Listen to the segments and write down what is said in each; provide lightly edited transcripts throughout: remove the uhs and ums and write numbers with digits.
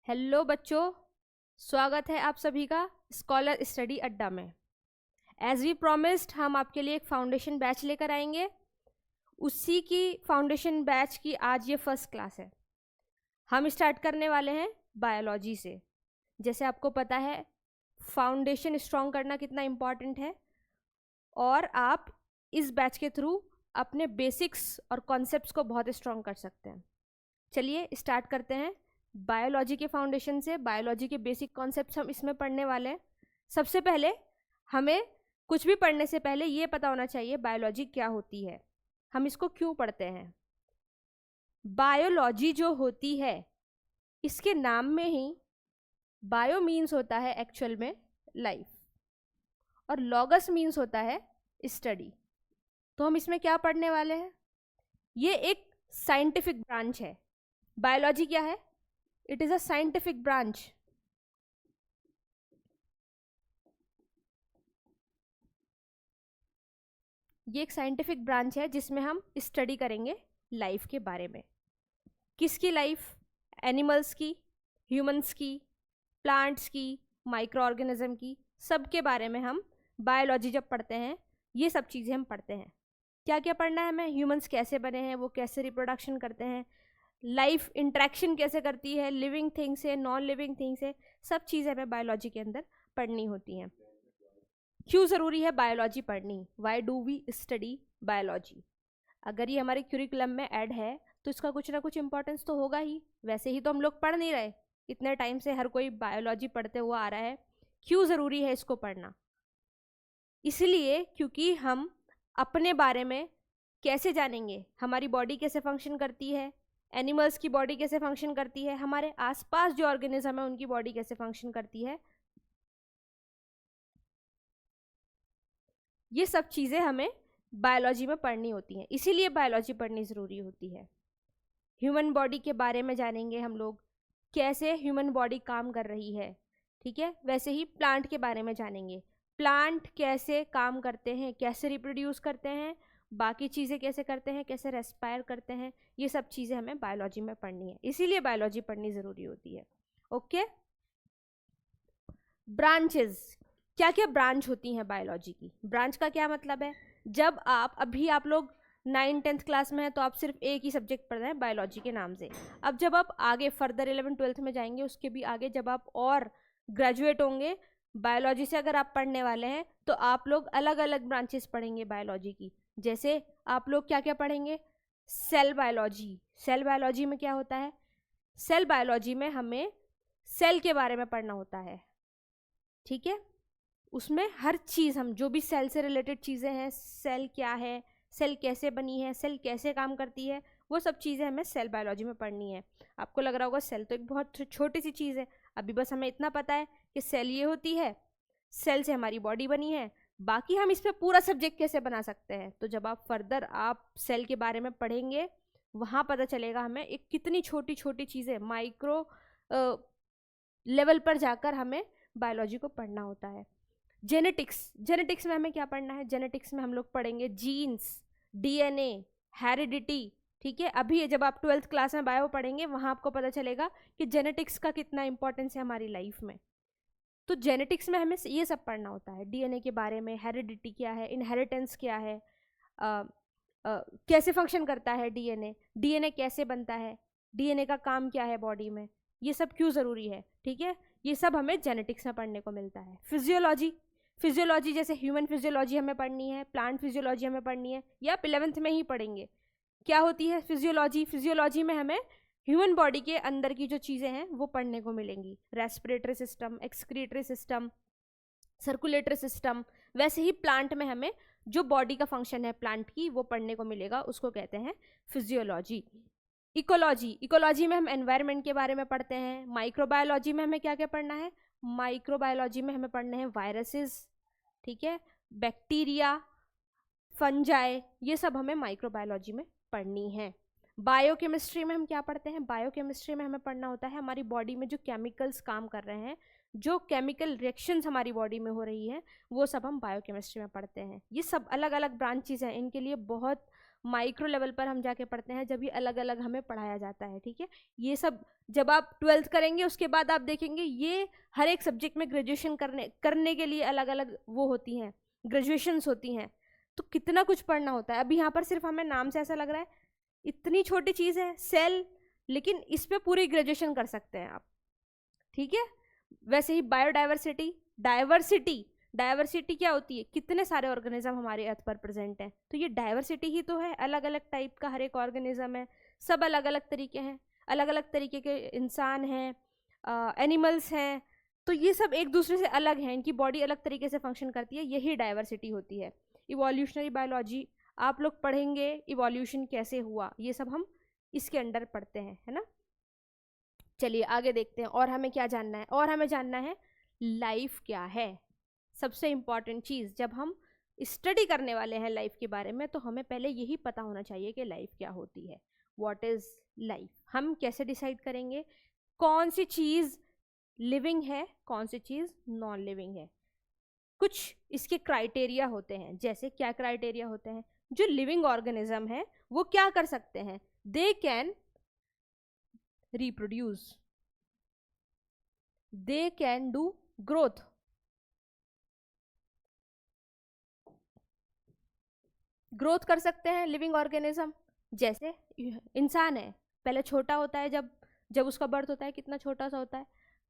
Hello बच्चों, स्वागत है आप सभी का स्कॉलर स्टडी अड्डा में। एज वी प्रॉमिस्ड हम आपके लिए एक फाउंडेशन बैच लेकर आएंगे। उसी की फाउंडेशन बैच की आज ये फर्स्ट क्लास है। हम स्टार्ट करने वाले हैं बायोलॉजी से। जैसे आपको पता है फाउंडेशन स्ट्रॉन्ग करना कितना इम्पॉर्टेंट है, और आप इस बैच के थ्रू अपने बेसिक्स और कॉन्सेप्ट्स को बहुत स्ट्रॉन्ग कर सकते हैं। चलिए स्टार्ट करते हैं बायोलॉजी के फाउंडेशन से। बायोलॉजी के बेसिक कॉन्सेप्ट्स हम इसमें पढ़ने वाले हैं। सबसे पहले हमें कुछ भी पढ़ने से पहले ये पता होना चाहिए बायोलॉजी क्या होती है, हम इसको क्यों पढ़ते हैं। बायोलॉजी जो होती है, इसके नाम में ही बायो मीन्स होता है एक्चुअल में लाइफ, और लॉगस मीन्स होता है स्टडी। तो हम इसमें क्या पढ़ने वाले हैं, ये एक साइंटिफिक ब्रांच है। बायोलॉजी क्या है? It is a scientific branch. ये एक साइंटिफिक ब्रांच है जिसमें हम स्टडी करेंगे लाइफ के बारे में। किसकी लाइफ? एनिमल्स की, ह्यूमंस की, प्लांट्स की, माइक्रो ऑर्गेनिज्म की, सबके बारे में हम बायोलॉजी जब पढ़ते हैं ये सब चीज़ें हम पढ़ते हैं। क्या क्या पढ़ना है हमें? ह्यूमंस कैसे बने हैं, वो कैसे रिप्रोडक्शन करते हैं, लाइफ इंट्रैक्शन कैसे करती है लिविंग थिंग से, नॉन लिविंग थिंग से, सब चीज़ें हमें बायोलॉजी के अंदर पढ़नी होती हैं। क्यों ज़रूरी है बायोलॉजी पढ़नी? Why do we study biology? अगर ये हमारे क्यूरिकुलम में ऐड है तो इसका कुछ ना कुछ इंपॉर्टेंस तो होगा ही। वैसे ही तो हम लोग पढ़ नहीं रहे, इतने टाइम से हर कोई बायोलॉजी पढ़ते हुआ आ रहा है। क्यों ज़रूरी है इसको पढ़ना? इसलिए क्योंकि हम अपने बारे में कैसे जानेंगे, हमारी बॉडी कैसे फंक्शन करती है, एनिमल्स की बॉडी कैसे फंक्शन करती है, हमारे आसपास जो ऑर्गेनिज्म है उनकी बॉडी कैसे फंक्शन करती है, ये सब चीज़ें हमें बायोलॉजी में पढ़नी होती हैं। इसीलिए बायोलॉजी पढ़नी ज़रूरी होती है। ह्यूमन बॉडी के बारे में जानेंगे हम लोग, कैसे ह्यूमन बॉडी काम कर रही है, ठीक है। वैसे ही प्लांट के बारे में जानेंगे, प्लांट कैसे काम करते हैं, कैसे रिप्रोड्यूस करते हैं, बाकी चीज़ें कैसे करते हैं, कैसे रेस्पायर करते हैं, ये सब चीज़ें हमें बायोलॉजी में पढ़नी है। इसीलिए बायोलॉजी पढ़नी ज़रूरी होती है। ओके, ब्रांचेस, क्या क्या ब्रांच होती हैं बायोलॉजी की? ब्रांच का क्या मतलब है? जब आप लोग 9th-10th क्लास में हैं तो आप सिर्फ एक ही सब्जेक्ट पढ़ रहे हैं बायोलॉजी के नाम से। अब जब आप आगे फर्दर 11th-12th में जाएंगे, उसके भी आगे जब आप और ग्रेजुएट होंगे बायोलॉजी से, अगर आप पढ़ने वाले हैं तो आप लोग अलग अलग ब्रांचेस पढ़ेंगे बायोलॉजी की। जैसे आप लोग क्या क्या पढ़ेंगे? Cell biology. सेल बायोलॉजी में क्या होता है? सेल बायोलॉजी में हमें सेल के बारे में पढ़ना होता है, ठीक है। उसमें हर चीज़, हम जो भी सेल से रिलेटेड चीज़ें हैं, सेल क्या है, सेल कैसे बनी है, सेल कैसे काम करती है, वो सब चीज़ें हमें सेल बायोलॉजी में पढ़नी है। आपको लग रहा होगा सेल तो एक बहुत छोटी सी चीज़ है, अभी बस हमें इतना पता है कि सेल ये होती है, सेल से हमारी बॉडी बनी है, बाकी हम इस पर पूरा सब्जेक्ट कैसे बना सकते हैं। तो जब आप फर्दर आप सेल के बारे में पढ़ेंगे, वहाँ पता चलेगा हमें एक कितनी छोटी छोटी चीज़ें, माइक्रो लेवल पर जाकर हमें बायोलॉजी को पढ़ना होता है। जेनेटिक्स, जेनेटिक्स में हमें क्या पढ़ना है? जेनेटिक्स में हम लोग पढ़ेंगे जीन्स, डीएनए, हेरिडिटी, ठीक है। अभी जब आप 12th क्लास में बायो पढ़ेंगे वहाँ आपको पता चलेगा कि जेनेटिक्स का कितना इंपॉर्टेंस है हमारी लाइफ में। तो जेनेटिक्स में हमें ये सब पढ़ना होता है, डीएनए के बारे में, हेरिडिटी क्या है, इनहेरिटेंस क्या है, कैसे फंक्शन करता है डीएनए, डीएनए कैसे बनता है, डीएनए का काम क्या है बॉडी में, ये सब क्यों ज़रूरी है, ठीक है। ये सब हमें जेनेटिक्स में पढ़ने को मिलता है। फिजियोलॉजी, फिजियोलॉजी जैसे ह्यूमन फिजियोलॉजी हमें पढ़नी है, प्लांट फिजियोलॉजी हमें पढ़नी है, या आप 11th में ही पढ़ेंगे। क्या होती है फिजियोलॉजी? फिजियोलॉजी में हमें ह्यूमन बॉडी के अंदर की जो चीज़ें हैं वो पढ़ने को मिलेंगी, respiratory system, excretory system, circulatory system. वैसे ही प्लांट में हमें जो बॉडी का फंक्शन है प्लांट की वो पढ़ने को मिलेगा, उसको कहते हैं फिजियोलॉजी। इकोलॉजी, इकोलॉजी में हम एनवायरनमेंट के बारे में पढ़ते हैं। माइक्रोबायोलॉजी में हमें क्या क्या पढ़ना है? माइक्रोबायोलॉजी में हमें पढ़ने हैं वायरसेस, ठीक है, बैक्टीरिया, फंजाई, ये सब हमें माइक्रोबायोलॉजी में पढ़नी है। बायोकेमिस्ट्री में हम क्या पढ़ते हैं? बायोकेमिस्ट्री में हमें पढ़ना होता है हमारी बॉडी में जो केमिकल्स काम कर रहे हैं, जो केमिकल रिएक्शंस हमारी बॉडी में हो रही है, वो सब हम बायोकेमिस्ट्री में पढ़ते हैं। ये सब अलग अलग ब्रांचेस हैं, इनके लिए बहुत माइक्रो लेवल पर हम जाके पढ़ते हैं, जब ये अलग अलग हमें पढ़ाया जाता है। ठीक है, ये सब जब आप 12th करेंगे उसके बाद आप देखेंगे ये हर एक सब्जेक्ट में ग्रेजुएशन करने के लिए अलग अलग वो होती हैं, ग्रेजुएशंस होती हैं, तो कितना कुछ पढ़ना होता है। अभी यहाँ पर सिर्फ हमें नाम से ऐसा लग रहा है इतनी छोटी चीज़ है सेल, लेकिन इस पे पूरी ग्रेजुएशन कर सकते हैं आप। ठीक है, वैसे ही बायोडाइवर्सिटी, डाइवर्सिटी क्या होती है, कितने सारे ऑर्गेनिज्म हमारे अर्थ पर प्रेजेंट हैं, तो ये डाइवर्सिटी ही तो है, अलग अलग टाइप का हर एक ऑर्गेनिज्म है, सब अलग अलग तरीके हैं, अलग अलग तरीके के इंसान हैं, एनिमल्स हैं, तो ये सब एक दूसरे से अलग हैं, इनकी बॉडी अलग तरीके से फंक्शन करती है, यही डाइवर्सिटी होती है। इवोल्यूशनरी बायोलॉजी आप लोग पढ़ेंगे, इवोल्यूशन कैसे हुआ ये सब हम इसके अंडर पढ़ते हैं, है ना। चलिए आगे देखते हैं, और हमें क्या जानना है, और हमें जानना है लाइफ क्या है। सबसे इम्पॉर्टेंट चीज़, जब हम स्टडी करने वाले हैं लाइफ के बारे में, तो हमें पहले यही पता होना चाहिए कि लाइफ क्या होती है, व्हाट इज़ लाइफ। हम कैसे डिसाइड करेंगे कौन सी चीज़ लिविंग है, कौन सी चीज़ नॉन लिविंग है। कुछ इसके क्राइटेरिया होते हैं, जैसे क्या क्राइटेरिया होते हैं, जो लिविंग ऑर्गेनिज्म है वो क्या कर सकते हैं, they can reproduce, they can do growth, growth कर सकते हैं लिविंग ऑर्गेनिज्म। जैसे इंसान है, पहले छोटा होता है, जब उसका बर्थ होता है कितना छोटा सा होता है,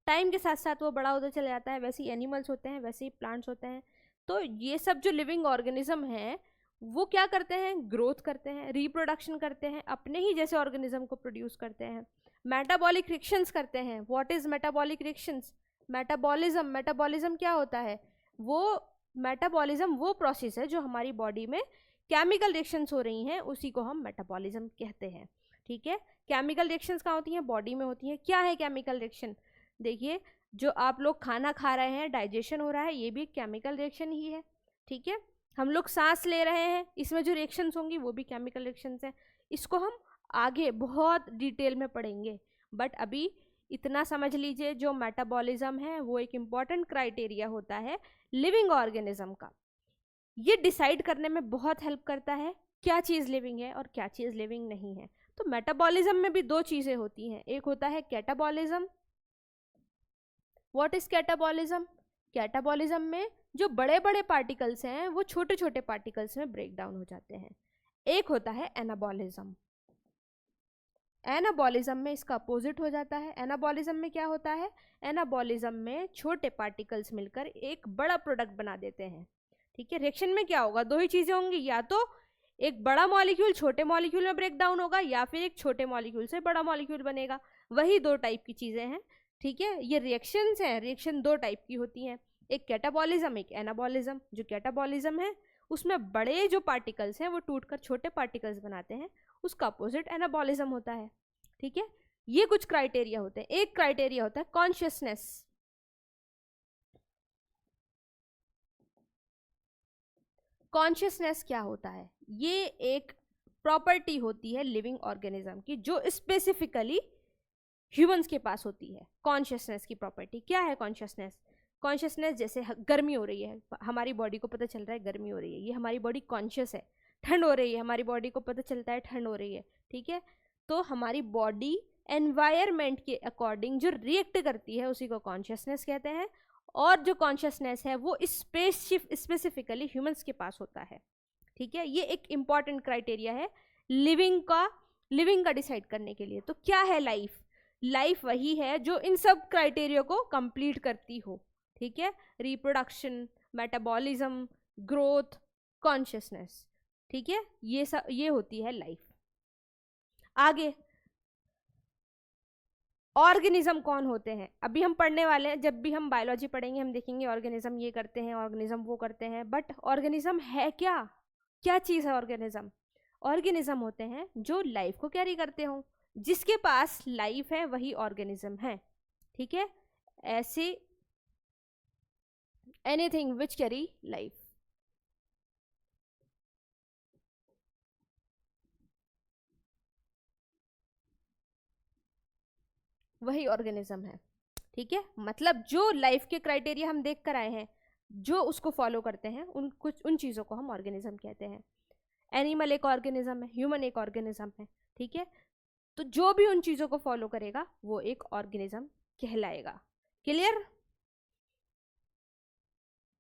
टाइम के साथ साथ वो बड़ा होता चला जाता है, वैसे ही एनिमल्स होते हैं, वैसे ही प्लांट्स होते हैं। तो ये सब जो लिविंग ऑर्गेनिज्म हैं वो क्या करते हैं, ग्रोथ करते हैं, रिप्रोडक्शन करते हैं, अपने ही जैसे ऑर्गेनिज्म को प्रोड्यूस करते हैं, मेटाबॉलिक रिएक्शंस करते हैं। What is metabolic reactions, metabolism, metabolism क्या होता है, वो मेटाबॉलिज्म वो प्रोसेस है जो हमारी बॉडी में केमिकल रिएक्शंस हो रही हैं, उसी को हम मेटाबॉलिज्म कहते हैं। ठीक है, केमिकल रिएक्शंस कहाँ होती हैं, बॉडी में होती हैं। क्या है केमिकल रिएक्शन, देखिए जो आप लोग खाना खा रहे हैं, डाइजेशन हो रहा है, ये भी एक केमिकल रिएक्शन ही है। ठीक है, हम लोग सांस ले रहे हैं, इसमें जो रिएक्शंस होंगी वो भी केमिकल रिएक्शंस हैं। इसको हम आगे बहुत डिटेल में पढ़ेंगे, बट अभी इतना समझ लीजिए, जो मेटाबॉलिज्म है वो एक इम्पॉर्टेंट क्राइटेरिया होता है लिविंग ऑर्गेनिज्म का। ये डिसाइड करने में बहुत हेल्प करता है क्या चीज़ लिविंग है और क्या चीज़ लिविंग नहीं है। तो मेटाबॉलिज्म में भी दो चीज़ें होती हैं, एक होता है catabolism. What is catabolism, catabolism में जो बड़े बड़े पार्टिकल्स हैं वो छोटे छोटे पार्टिकल्स में ब्रेक डाउन हो जाते हैं। एक होता है एनाबॉलिज्म, एनाबॉलिज्म में इसका अपोजिट हो जाता है। एनाबॉलिज्म में क्या होता है, एनाबॉलिज्म में छोटे पार्टिकल्स मिलकर एक बड़ा प्रोडक्ट बना देते हैं। ठीक है, रिएक्शन में क्या होगा, दो ही चीज़ें होंगी, या तो एक बड़ा मॉलिक्यूल छोटे मॉलिक्यूल में ब्रेक डाउन होगा, या फिर एक छोटे मॉलिक्यूल से बड़ा मॉलिक्यूल बनेगा, वही दो टाइप की चीज़ें हैं। ठीक है, ये रिएक्शंस हैं, रिएक्शन दो टाइप की होती हैं, एक कैटाबॉलिज्म, एक एनाबॉलिज्म। जो कैटाबॉलिज्म है उसमें बड़े जो पार्टिकल्स हैं वो टूटकर छोटे पार्टिकल्स बनाते हैं, उसका अपोजिट एनाबॉलिज्म होता है। ठीक है, ये कुछ क्राइटेरिया होते हैं। एक क्राइटेरिया होता है कॉन्शियसनेस। कॉन्शियसनेस क्या होता है, ये एक प्रॉपर्टी होती है लिविंग ऑर्गेनिज्म की जो स्पेसिफिकली ह्यूमंस के पास होती है। कॉन्शियसनेस की प्रॉपर्टी क्या है, कॉन्शियसनेस, कॉन्शियसनेस जैसे गर्मी हो रही है, हमारी बॉडी को पता चल रहा है गर्मी हो रही है, ये हमारी बॉडी कॉन्शियस है। ठंड हो रही है, हमारी बॉडी को पता चलता है ठंड हो रही है। ठीक है, तो हमारी बॉडी एनवायरमेंट के अकॉर्डिंग जो रिएक्ट करती है उसी को कॉन्शियसनेस कहते हैं, और जो कॉन्शियसनेस है वो स्पेसिफिकली ह्यूमंस के पास होता है। ठीक है, ये एक इम्पॉर्टेंट क्राइटेरिया है लिविंग का डिसाइड करने के लिए। तो क्या है लाइफ, लाइफ वही है जो इन सब क्राइटेरिया को कंप्लीट करती हो। ठीक है, रिप्रोडक्शन, मेटाबॉलिज्म, ग्रोथ, कॉन्शियसनेस। ठीक है, ये होती है लाइफ। आगे ऑर्गेनिज्म कौन होते हैं, अभी हम पढ़ने वाले हैं, जब भी हम बायोलॉजी पढ़ेंगे हम देखेंगे ऑर्गेनिज्म ये करते हैं, ऑर्गेनिज्म वो करते हैं, बट ऑर्गेनिज्म है क्या, क्या चीज़ है ऑर्गेनिज्म। ऑर्गेनिज्म होते हैं जो लाइफ को कैरी करते हो, जिसके पास लाइफ है वही ऑर्गेनिज्म है। ठीक है, ऐसे एनीथिंग विच कैरी लाइफ। वही ऑर्गेनिज्म है। ठीक है, मतलब जो लाइफ के क्राइटेरिया हम देख कर आए हैं, जो उसको फॉलो करते हैं, उन चीज़ों को हम ऑर्गेनिज्म कहते हैं। एनिमल एक ऑर्गेनिज्म है, ह्यूमन एक ऑर्गेनिज्म है, ठीक है। तो जो भी उन चीजों को फॉलो करेगा वो एक ऑर्गेनिज्म कहलाएगा। Clear?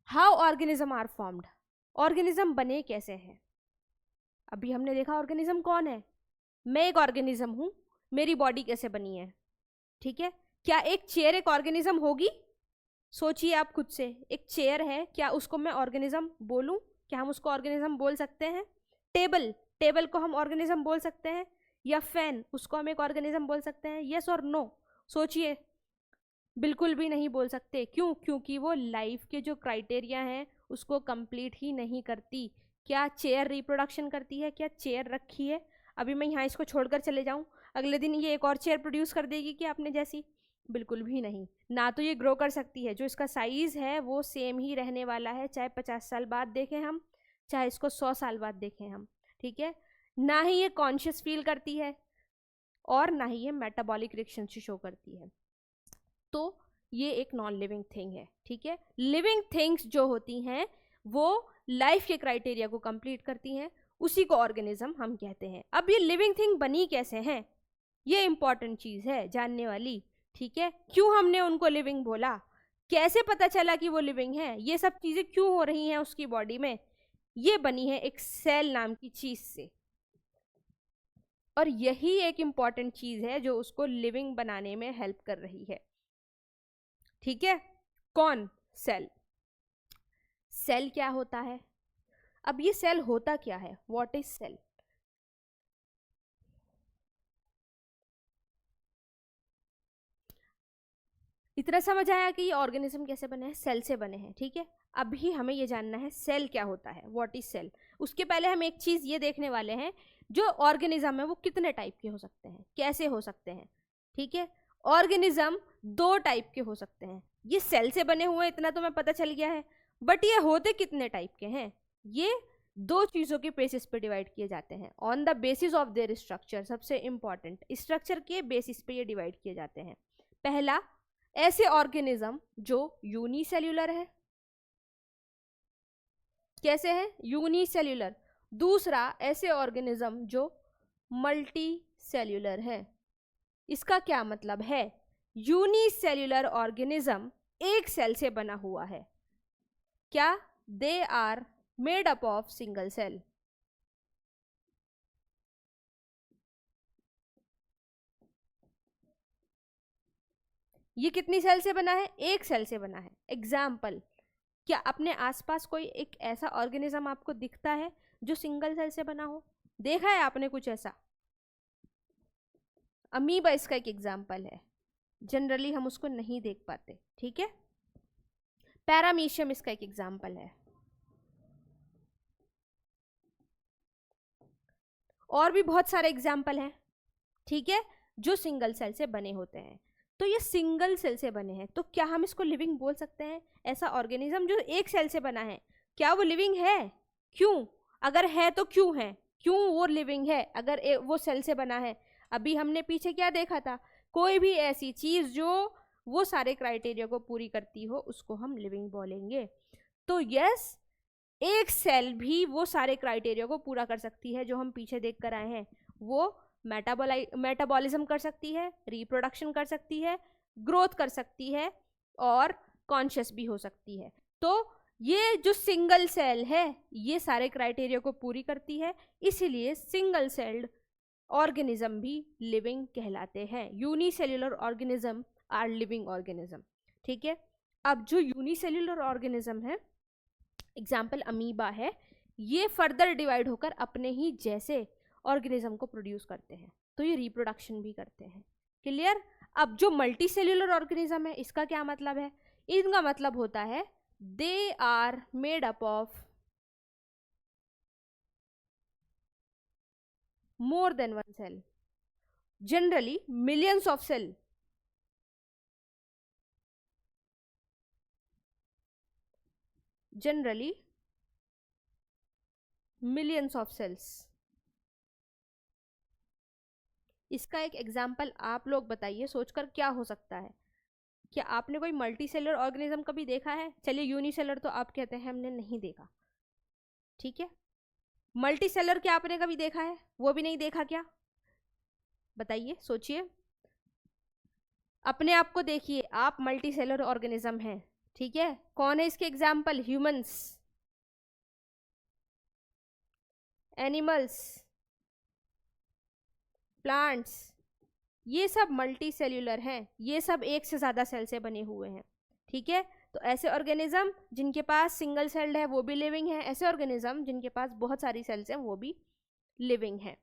How organism are formed, organism बने कैसे हैं। अभी हमने देखा ऑर्गेनिज्म कौन है, मैं एक ऑर्गेनिज्म हूं, मेरी बॉडी कैसे बनी है, ठीक है। क्या एक चेयर एक ऑर्गेनिज्म होगी? सोचिए आप खुद से, एक चेयर है, क्या उसको मैं ऑर्गेनिज्म बोलूं? क्या हम उसको ऑर्गेनिज्म बोल सकते हैं? टेबल, टेबल को हम ऑर्गेनिज्म बोल सकते हैं? या फैन, उसको हम एक ऑर्गेनिज्म बोल सकते हैं? यस और नो? सोचिए, बिल्कुल भी नहीं बोल सकते। क्यों? क्योंकि वो लाइफ के जो क्राइटेरिया हैं उसको कंप्लीट ही नहीं करती। क्या चेयर रिप्रोडक्शन करती है? क्या चेयर रखी है, अभी मैं यहाँ इसको छोड़कर चले जाऊँ, अगले दिन ये एक और चेयर प्रोड्यूस कर देगी क्या अपने जैसी? बिल्कुल भी नहीं। ना तो ये ग्रो कर सकती है, जो इसका साइज है वो सेम ही रहने वाला है, चाहे 50 साल बाद देखें हम, चाहे इसको 100 साल बाद देखें हम, ठीक है। ना ही ये कॉन्शियस फील करती है, और ना ही ये मेटाबॉलिक रिएक्शन शो करती है। तो ये एक नॉन लिविंग थिंग है, ठीक है। लिविंग थिंग्स जो होती हैं वो लाइफ के क्राइटेरिया को कंप्लीट करती हैं, उसी को ऑर्गेनिज्म हम कहते हैं। अब ये लिविंग थिंग बनी कैसे हैं, ये इंपॉर्टेंट चीज है जानने वाली, ठीक है। क्यों हमने उनको लिविंग बोला, कैसे पता चला कि वो लिविंग है, ये सब चीजें क्यों हो रही हैं उसकी बॉडी में, ये बनी है एक सेल नाम की चीज से। और यही एक इंपॉर्टेंट चीज है जो उसको लिविंग बनाने में हेल्प कर रही है, ठीक है। कौन? सेल। सेल क्या होता है? अब ये सेल होता क्या है, व्हाट इज सेल? इतना समझ आया कि ये ऑर्गेनिज्म कैसे बने हैं, सेल से बने हैं, ठीक है। अभी हमें ये जानना है सेल क्या होता है, व्हाट इज सेल। उसके पहले हम एक चीज ये देखने वाले हैं, जो ऑर्गेनिज्म है वो कितने टाइप के हो सकते हैं, कैसे हो सकते हैं, ठीक है। ऑर्गेनिज्म 2 टाइप के हो सकते हैं, ये सेल से बने हुए इतना तो मैं पता चल गया है, बट ये होते कितने टाइप के हैं, ये 2 चीजों के बेसिस पे डिवाइड किए जाते हैं, on the basis of their structure. सबसे इंपॉर्टेंट, स्ट्रक्चर के बेसिस पे ये डिवाइड किए जाते हैं। पहला, ऐसे ऑर्गेनिज्म जो यूनिसेल्यूलर है, कैसे है? यूनिसेल्यूलर। दूसरा, ऐसे ऑर्गेनिज्म जो मल्टी सेल्यूलर है। इसका क्या मतलब है? यूनिसेल्यूलर ऑर्गेनिज्म एक सेल से बना हुआ है, क्या? They are made up of single cell. ये कितनी सेल से बना है? एक सेल से बना है। एग्जाम्पल, क्या अपने आसपास कोई एक ऐसा ऑर्गेनिज्म आपको दिखता है जो सिंगल सेल से बना हो? देखा है आपने कुछ ऐसा? अमीबा इसका एक एग्जाम्पल है, जनरली हम उसको नहीं देख पाते, ठीक है। पैरामीशियम इसका एक एग्जाम्पल है, और भी बहुत सारे एग्जाम्पल हैं, ठीक है, जो सिंगल सेल से बने होते हैं। तो ये सिंगल सेल से बने हैं, तो क्या हम इसको लिविंग बोल सकते हैं? ऐसा ऑर्गेनिज्म जो एक सेल से बना है, क्या वो लिविंग है? क्यों? अगर है तो क्यों है, क्यों वो लिविंग है अगर वो सेल से बना है? अभी हमने पीछे क्या देखा था, कोई भी ऐसी चीज जो वो सारे क्राइटेरिया को पूरी करती हो उसको हम लिविंग बोलेंगे। तो यस, एक सेल भी वो सारे क्राइटेरिया को पूरा कर सकती है जो हम पीछे देख कर आए हैं। वो मेटाबॉलिज्म कर सकती है, रिप्रोडक्शन कर सकती है, ग्रोथ कर सकती है, और कॉन्शियस भी हो सकती है। तो ये जो सिंगल सेल है ये सारे क्राइटेरिया को पूरी करती है, इसीलिए सिंगल सेल्ड ऑर्गेनिज्म भी लिविंग कहलाते हैं। Unicellular organism are living organism, ठीक है। अब जो यूनिसेल्युलर ऑर्गेनिज्म है, एग्जाम्पल अमीबा है, ये फर्दर डिवाइड होकर अपने ही जैसे ऑर्गेनिज्म को प्रोड्यूस करते हैं, तो ये रिप्रोडक्शन भी करते हैं। क्लियर? अब जो मल्टी सेल्यूलर ऑर्गेनिज्म है, इसका क्या मतलब है? इनका मतलब होता है they are made up of more than one cell, generally millions of cell, generally millions of cells। इसका एक एग्जाम्पल आप लोग बताइए सोचकर, क्या हो सकता है? क्या आपने कोई मल्टी सेलर ऑर्गेनिज्म कभी देखा है? चलिए यूनिसेलर तो आप कहते हैं हमने नहीं देखा, ठीक है। मल्टी सेलर क्या आपने कभी देखा है? वो भी नहीं देखा क्या? बताइए, सोचिए, अपने आप को देखिए, आप मल्टी सेलर ऑर्गेनिज्म हैं, ठीक है। कौन है इसके एग्जाम्पल? ह्यूमंस, एनिमल्स, प्लांट्स, ये सब मल्टी सेल्यूलर हैं, ये सब एक से ज़्यादा सेल से बने हुए हैं, ठीक है। तो ऐसे ऑर्गेनिज्म जिनके पास सिंगल सेल्ड है वो भी लिविंग है, ऐसे ऑर्गेनिज्म जिनके पास बहुत सारी सेल्स हैं वो भी लिविंग है।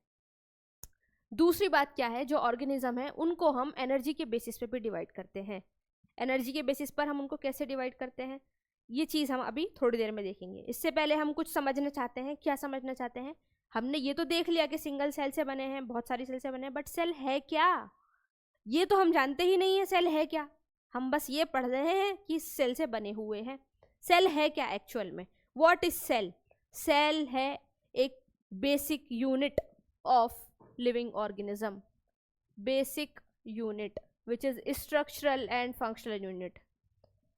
दूसरी बात क्या है, जो ऑर्गेनिज्म है उनको हम एनर्जी के बेसिस पे भी डिवाइड करते हैं। एनर्जी के बेसिस पर हम उनको कैसे डिवाइड करते हैं, ये चीज़ हम अभी थोड़ी देर में देखेंगे। इससे पहले हम कुछ समझना चाहते हैं। क्या समझना चाहते हैं? हमने ये तो देख लिया कि सिंगल सेल से बने हैं, बहुत सारी सेल से बने हैं, बट सेल है क्या, ये तो हम जानते ही नहीं है। सेल है क्या? हम बस ये पढ़ रहे हैं कि सेल से बने हुए हैं। सेल है क्या एक्चुअल में? What is cell? सेल है एक basic unit of living organism, basic unit which is structural and functional unit.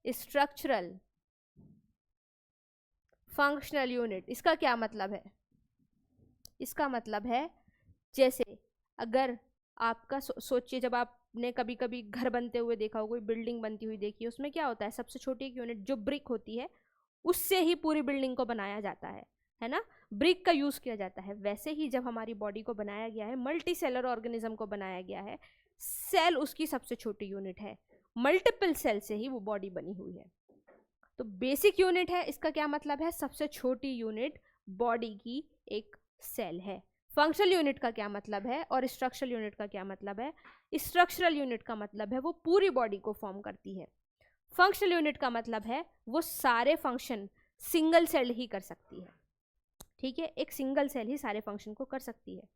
Structural, functional unit, इसका क्या मतलब है? इसका मतलब है, जैसे अगर आपका सोचिए, जब आपने कभी कभी घर बनते हुए देखा हो, कोई बिल्डिंग बनती हुई देखी, उसमें क्या होता है, सबसे छोटी एक यूनिट जो ब्रिक होती है उससे ही पूरी बिल्डिंग को बनाया जाता है ना, ब्रिक का यूज किया जाता है। वैसे ही जब हमारी बॉडी को बनाया गया है, मल्टी सेलर ऑर्गेनिज्म को बनाया गया है, सेल उसकी सबसे छोटी यूनिट है, मल्टीपल सेल से ही वो बॉडी बनी हुई है। तो बेसिक यूनिट है, इसका क्या मतलब है? सबसे छोटी यूनिट बॉडी की एक सेल है। फंक्शनल यूनिट का क्या मतलब है और स्ट्रक्चरल यूनिट का क्या मतलब है? स्ट्रक्चरल यूनिट का मतलब है वो पूरी बॉडी को फॉर्म करती है। फंक्शनल यूनिट का मतलब है वो सारे फंक्शन सिंगल सेल ही कर सकती है, ठीक है, एक सिंगल सेल ही सारे फंक्शन को कर सकती है।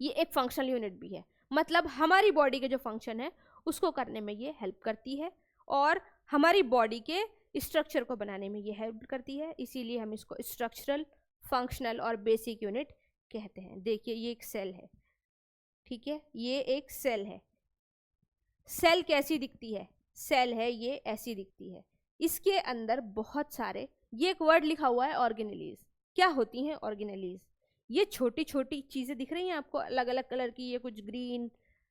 ये एक फंक्शनल यूनिट भी है, मतलब हमारी बॉडी के जो फंक्शन है उसको करने में ये हेल्प करती है और हमारी बॉडी के स्ट्रक्चर को बनाने में ये हेल्प करती है, इसीलिए हम इसको स्ट्रक्चरल, फंक्शनल और बेसिक यूनिट कहते हैं। देखिए ये एक सेल है, ठीक है, ये एक सेल है। सेल कैसी दिखती है? सेल है ये ऐसी दिखती है, इसके अंदर बहुत सारे, ये एक वर्ड लिखा हुआ है ऑर्गेनेलीज। क्या होती हैं ऑर्गेनेलीज? ये छोटी छोटी चीज़ें दिख रही हैं आपको, अलग अलग कलर की, ये कुछ ग्रीन,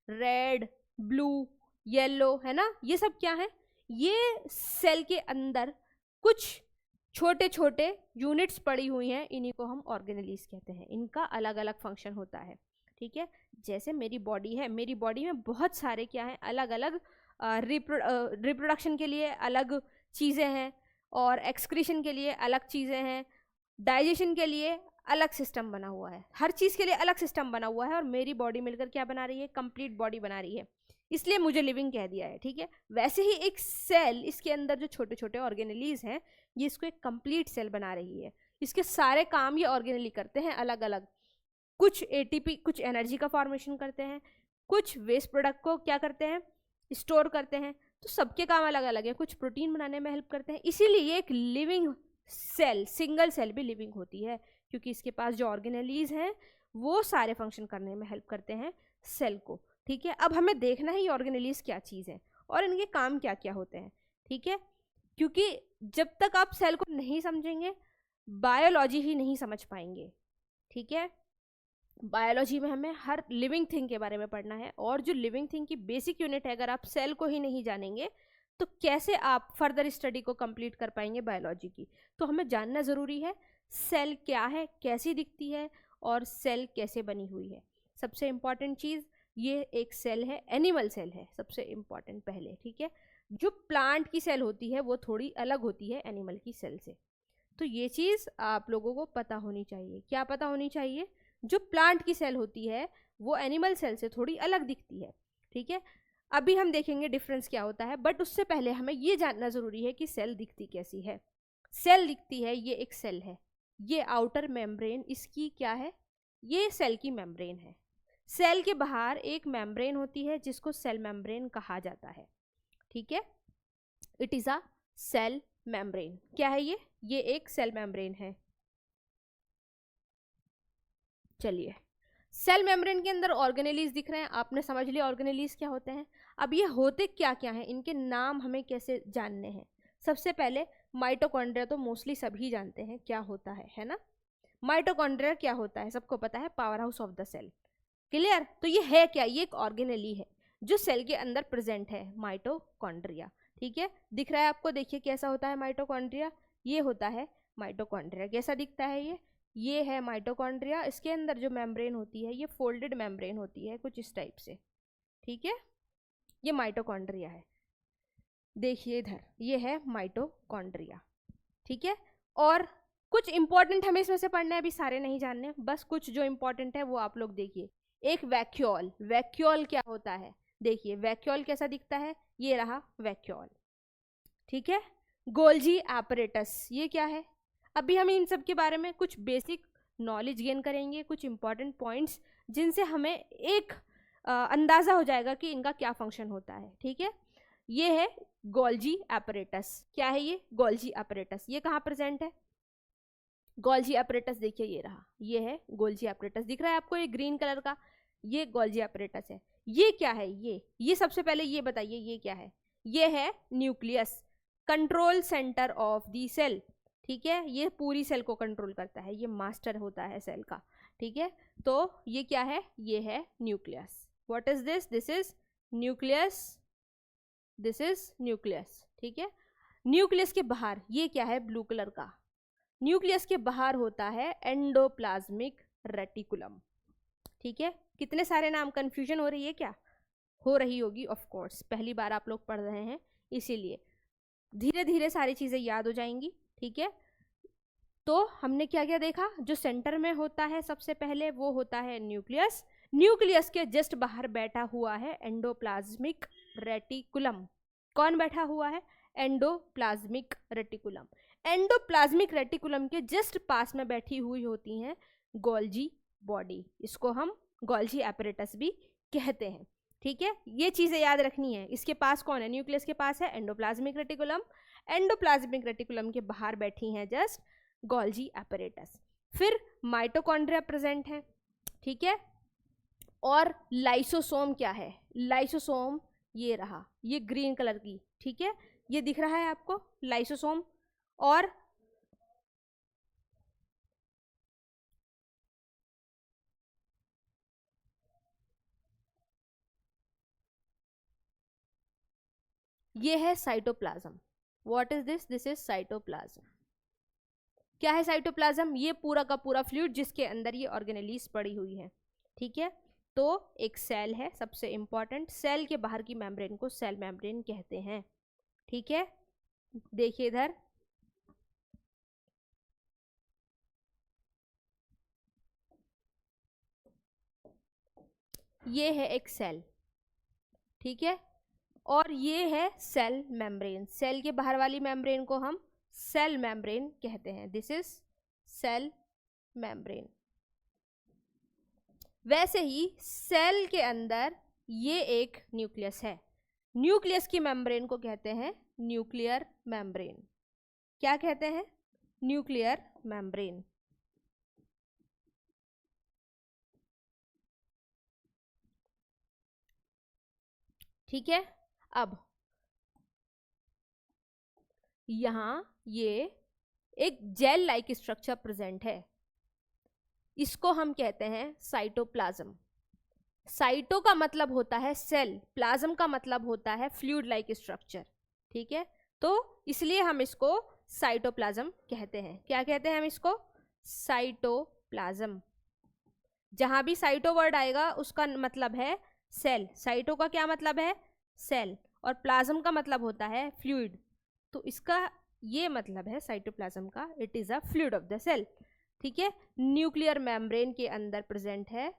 रेड, ब्लू, येलो, है ना, ये सब क्या है? ये सेल के अंदर कुछ छोटे छोटे यूनिट्स पड़ी हुई हैं, इन्हीं को हम ऑर्गेनेलीज कहते हैं। इनका अलग अलग फंक्शन होता है, ठीक है। जैसे मेरी बॉडी है, मेरी बॉडी में बहुत सारे क्या है, अलग अलग रिप्रोडक्शन के लिए अलग चीज़ें हैं और एक्सक्रीशन के लिए अलग चीज़ें हैं, डाइजेशन के लिए अलग सिस्टम बना हुआ है, हर चीज़ के लिए अलग सिस्टम बना हुआ है, और मेरी बॉडी मिलकर क्या बना रही है? कंप्लीट बॉडी बना रही है, इसलिए मुझे लिविंग कह दिया है, ठीक है। वैसे ही एक सेल, इसके अंदर जो छोटे छोटे ऑर्गेनेलीज हैं, ये इसको एक कंप्लीट सेल बना रही है। इसके सारे काम ये ऑर्गेनेली करते हैं अलग अलग, कुछ एटीपी, कुछ एनर्जी का फॉर्मेशन करते हैं, कुछ वेस्ट प्रोडक्ट को क्या करते हैं? स्टोर करते हैं। तो सबके काम अलग अलग है, कुछ प्रोटीन बनाने में हेल्प करते हैं, इसीलिए ये एक लिविंग सेल, सिंगल सेल भी लिविंग होती है, क्योंकि इसके पास जो ऑर्गेनेलीज हैं वो सारे फंक्शन करने में हेल्प करते हैं सेल को, ठीक है। अब हमें देखना है ये ऑर्गेनेलीज क्या चीज़ है और इनके काम क्या क्या होते हैं, ठीक है, क्योंकि जब तक आप सेल को नहीं समझेंगे बायोलॉजी ही नहीं समझ पाएंगे, ठीक है। बायोलॉजी में हमें हर लिविंग थिंग के बारे में पढ़ना है, और जो लिविंग थिंग की बेसिक यूनिट है, अगर आप सेल को ही नहीं जानेंगे तो कैसे आप फर्दर स्टडी को कंप्लीट कर पाएंगे बायोलॉजी की? तो हमें जानना ज़रूरी है सेल क्या है, कैसी दिखती है और सेल कैसे बनी हुई है। सबसे इम्पॉर्टेंट चीज़, ये एक सेल है, एनिमल सेल है सबसे इम्पॉर्टेंट पहले, ठीक है। जो प्लांट की सेल होती है वो थोड़ी अलग होती है एनिमल की सेल से, तो ये चीज़ आप लोगों को पता होनी चाहिए। क्या पता होनी चाहिए? जो प्लांट की सेल होती है वो एनिमल सेल से थोड़ी अलग दिखती है, ठीक है। अभी हम देखेंगे डिफरेंस क्या होता है, बट उससे पहले हमें ये जानना ज़रूरी है कि सेल दिखती कैसी है। सेल दिखती है, ये एक सेल है, ये आउटर मेम्ब्रेन इसकी क्या है? ये सेल की मेम्ब्रेन है। सेल के बाहर एक मेम्ब्रेन होती है जिसको सेल मेम्ब्रेन कहा जाता है, ठीक है। It is a cell membrane. क्या है ये एक सेल मेम्ब्रेन है। चलिए, सेल मेम्ब्रेन के अंदर ऑर्गेनेलीज दिख रहे हैं, आपने समझ लिया ऑर्गेनेलीज क्या होते हैं। अब ये होते क्या क्या हैं, इनके नाम हमें कैसे जानने हैं? सबसे पहले माइटोकॉन्ड्रिया तो मोस्टली सभी जानते हैं क्या होता है ना। माइटोकॉन्ड्रिया क्या होता है, सबको पता है, power house of the cell. Clear? तो ये है क्या, ये एक ऑर्गेनेली है जो सेल के अंदर प्रेजेंट है, माइटोकॉन्ड्रिया। ठीक है, दिख रहा है आपको, देखिए कैसा होता है माइटोकॉन्ड्रिया, ये होता है माइटोकॉन्ड्रिया। कैसा दिखता है ये है माइटोकॉन्ड्रिया। इसके अंदर जो मेम्ब्रेन होती है ये फोल्डेड मेम्ब्रेन होती है कुछ इस टाइप से। ठीक है, ये माइटोकॉन्ड्रिया है, देखिए इधर, ये है माइटोकॉन्ड्रिया। ठीक है, और कुछ इंपॉर्टेंट हमें इसमें से पढ़ना है, अभी सारे नहीं जानने, बस कुछ जो इंपॉर्टेंट है वो आप लोग देखिए। एक वैक्यूल, वैक्यूल क्या होता है, देखिए वैक्यूल कैसा दिखता है, ये रहा वैक्यूल। ठीक है, गोल्जी एपरेटस, ये क्या है, अभी हम इन सब के बारे में कुछ बेसिक नॉलेज गेन करेंगे, कुछ इंपॉर्टेंट पॉइंट्स जिनसे हमें एक अंदाजा हो जाएगा कि इनका क्या फंक्शन होता है। ठीक है, ये है गोल्जी एपरेटस। क्या है ये, गोल्जी एपरेटस। ये कहाँ प्रेजेंट है, गोल्जी एपरेटस, देखिए ये रहा, ये है गोल्जी एपरेटस। दिख रहा है आपको, ये ग्रीन कलर का, ये गोल्जी एपरेटस है। ये क्या है, ये सबसे पहले ये बताइए, ये क्या है, ये है nucleus, control centre of the cell. ठीक है, ये पूरी सेल को कंट्रोल करता है, ये मास्टर होता है सेल का। ठीक है, तो ये क्या है, ये है nucleus. What is this, this is nucleus, this is nucleus. ठीक है, न्यूक्लियस के बाहर ये क्या है, ब्लू कलर का, न्यूक्लियस के बाहर होता है एंडोप्लाज्मिक रेटिकुलम। ठीक है, कितने सारे नाम, कंफ्यूजन हो रही है क्या, हो रही होगी, ऑफ कोर्स पहली बार आप लोग पढ़ रहे हैं, इसीलिए धीरे धीरे सारी चीजें याद हो जाएंगी। ठीक है, तो हमने क्या क्या देखा, जो सेंटर में होता है सबसे पहले वो होता है न्यूक्लियस, न्यूक्लियस के जस्ट बाहर बैठा हुआ है एंडोप्लाज्मिक रेटिकुलम। कौन बैठा हुआ है, एंडोप्लाज्मिक रेटिकुलम। एंडोप्लाज्मिक रेटिकुलम के जस्ट पास में बैठी हुई होती हैं गोल्जी बॉडी, इसको हम गोल्जी एपरेटस भी कहते हैं। ठीक है, ये चीजें याद रखनी है। इसके पास कौन है, न्यूक्लियस के पास है एंडोप्लाज्मिक रेटिकुलम, एंडोप्लाज्मिक रेटिकुलम के बाहर बैठी हैं जस्ट गोल्जी एपरेटस। फिर माइटोकॉन्ड्रिया प्रेजेंट है। ठीक है, और लाइसोसोम क्या है, लाइसोसोम ये रहा, ये ग्रीन कलर की। ठीक है, ये दिख रहा है आपको लाइसोसोम, और ये है cytoplasm. What is this, this is cytoplasm. क्या है साइटोप्लाज्म, ये पूरा का पूरा फ्लूइड जिसके अंदर ये ऑर्गेनेलीज पड़ी हुई है। ठीक है, तो एक सेल है सबसे इंपॉर्टेंट, सेल के बाहर की मेम्ब्रेन को सेल मेम्ब्रेन कहते हैं। ठीक है, देखिए इधर, ये है एक सेल। ठीक है, और ये है सेल मेम्ब्रेन, सेल के बाहर वाली मेम्ब्रेन को हम सेल मेम्ब्रेन कहते हैं, दिस इज सेल मेम्ब्रेन। वैसे ही सेल के अंदर ये एक न्यूक्लियस है, न्यूक्लियस की मेम्ब्रेन को कहते हैं न्यूक्लियर मेम्ब्रेन। क्या कहते हैं, न्यूक्लियर मेम्ब्रेन। ठीक है, अब यहां ये एक जेल लाइक स्ट्रक्चर प्रेजेंट है, इसको हम कहते हैं साइटोप्लाज्म। साइटो का मतलब होता है सेल, प्लाज्म का मतलब होता है फ्लूइड लाइक स्ट्रक्चर। ठीक है, तो इसलिए हम इसको साइटोप्लाज्म कहते हैं। क्या कहते हैं हम इसको, साइटोप्लाज्म। जहां भी साइटो वर्ड आएगा उसका मतलब है सेल, साइटो का क्या मतलब है, सेल, और प्लाज्म का मतलब होता है फ्लूइड, तो इसका ये मतलब है साइटोप्लाज्म का, it is a fluid of the cell. ठीक है, न्यूक्लियर मेम्ब्रेन के अंदर प्रेजेंट है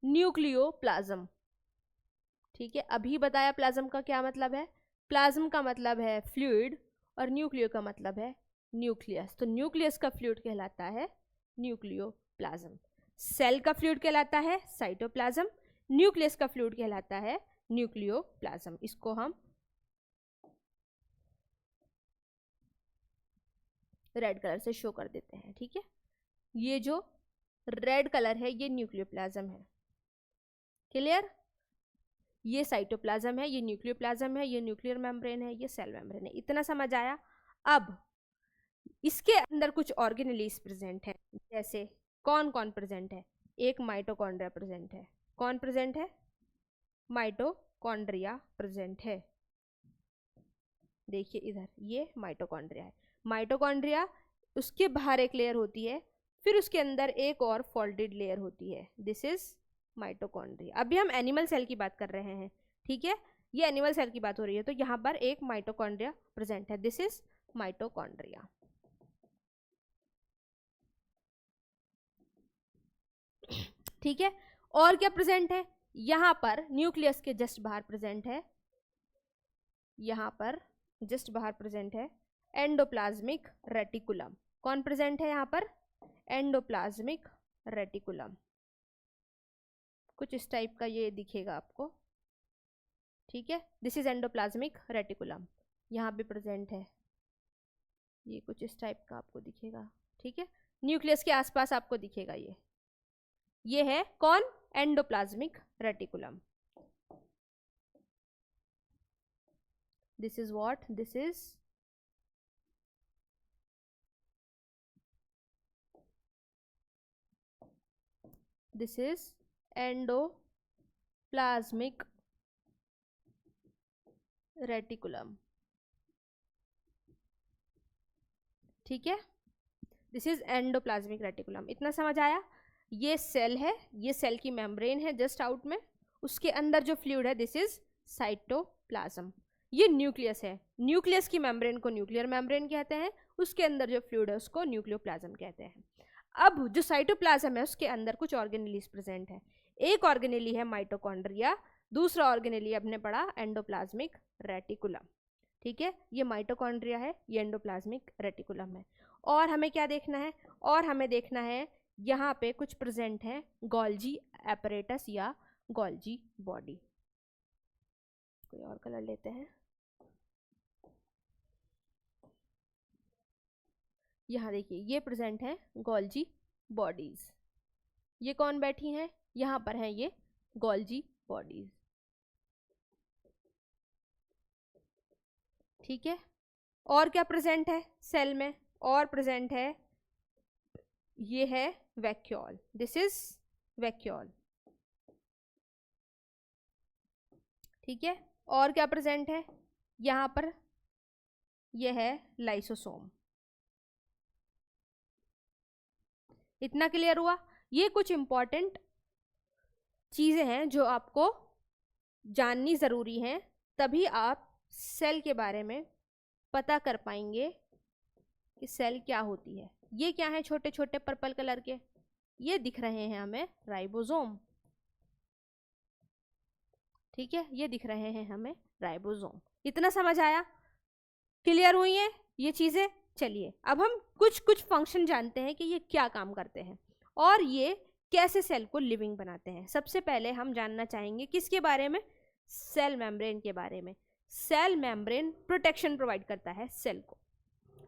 न्यूक्लियोप्लाज्म। ठीक है, अभी बताया प्लाज्म का क्या मतलब है, प्लाज्म का मतलब है फ्लूइड और न्यूक्लियो का मतलब है न्यूक्लियस, तो न्यूक्लियस का फ्लूइड कहलाता है न्यूक्लियोप्लाज्म, सेल का फ्लूइड कहलाता है साइटोप्लाज्म, न्यूक्लियस का फ्लूइड कहलाता है न्यूक्लियोप्लाज्म। इसको हम रेड कलर से शो कर देते हैं। ठीक है, ये जो रेड कलर है ये न्यूक्लियोप्लाज्म है। क्लियर, ये साइटोप्लाज्म है, ये न्यूक्लियोप्लाज्म है, ये न्यूक्लियर मेम्ब्रेन है, ये सेल मेम्ब्रेन है। इतना समझ आया। अब इसके अंदर कुछ ऑर्गेनेलीज प्रेजेंट है। जैसे कौन कौन प्रेजेंट है? एक माइटोकॉन्ड्रिया प्रेजेंट है। कौन प्रेजेंट है? माइटोकॉन्ड्रिया प्रेजेंट है। देखिए इधर ये माइटोकॉन्ड्रिया है। माइटोकॉन्ड्रिया, उसके बाहर एक लेयर होती है, फिर उसके अंदर एक और फोल्डेड लेयर होती है। This is mitochondria. अभी हम एनिमल सेल की बात कर रहे हैं, ठीक है, ये एनिमल सेल की बात हो रही है, तो यहाँ पर एक माइटोकॉन्ड्रिया प्रेजेंट है। This is mitochondria. ठीक है, और क्या प्रेजेंट है? यहाँ पर न्यूक्लियस के जस्ट बाहर प्रेजेंट है, यहाँ पर जस्ट बाहर प्रेजेंट है एंडोप्लाज्मिक रेटिकुलम। कौन प्रेजेंट है यहाँ पर? Endoplasmic reticulum. कुछ इस टाइप का ये दिखेगा आपको, ठीक है, दिस इज एंडोप्लाज्मिक रेटिकुलम। यहाँ पे प्रेजेंट है, ये कुछ इस टाइप का आपको दिखेगा, ठीक है, न्यूक्लियस के आसपास आपको दिखेगा ये है कौन? Endoplasmic reticulum. This is what? This is endoplasmic reticulum, ठीक है, दिस इज एंडोप्लाज्मिक रेटिकुलम। इतना समझ आया? ये सेल है, ये सेल की मेम्ब्रेन है जस्ट आउट में, उसके अंदर जो फ्लूइड है दिस इज साइटोप्लाज्म। ये न्यूक्लियस है, न्यूक्लियस की मेम्ब्रेन को न्यूक्लियर मेम्ब्रेन कहते हैं, उसके अंदर जो फ्लूइड है उसको न्यूक्लियोप्लाज्म कहते हैं। अब जो साइटोप्लाज्म है उसके अंदर कुछ ऑर्गेनेलीज प्रेजेंट है। एक ऑर्गेनेली है माइटोकॉन्ड्रिया, दूसरा ऑर्गेनेली अपने पढ़ा एंडोप्लाज्मिक रेटिकुलम, ठीक है, ये माइटोकॉन्ड्रिया है, ये एंडोप्लाज्मिक रेटिकुलम है। और हमें क्या देखना है? और हमें देखना है यहाँ पे कुछ प्रेजेंट है गोल्जी एपरेटस या गोल्जी बॉडी। कोई और कलर लेते हैं। यहाँ देखिए ये प्रेजेंट है गोल्जी बॉडीज। ये कौन बैठी हैं? यहाँ पर हैं ये गोल्जी बॉडीज, ठीक है। और क्या प्रेजेंट है सेल में? और प्रेजेंट है, ये है वैक्यूल, दिस इज वैक्यूल, ठीक है। और क्या प्रेजेंट है यहाँ पर? यह है लाइसोसोम। इतना क्लियर हुआ? ये कुछ इंपॉर्टेंट चीजें हैं जो आपको जाननी जरूरी हैं, तभी आप सेल के बारे में पता कर पाएंगे कि सेल क्या होती है। ये क्या है छोटे छोटे पर्पल कलर के? ये दिख रहे हैं हमें राइबोसोम, ठीक है, ये दिख रहे हैं हमें राइबोसोम। इतना समझ आया? क्लियर हुई है ये चीजें? चलिए अब हम कुछ कुछ फंक्शन जानते हैं कि ये क्या काम करते हैं और ये कैसे सेल को लिविंग बनाते हैं। सबसे पहले हम जानना चाहेंगे किसके बारे में? सेल मेम्ब्रेन के बारे में। सेल मेम्ब्रेन प्रोटेक्शन प्रोवाइड करता है सेल को,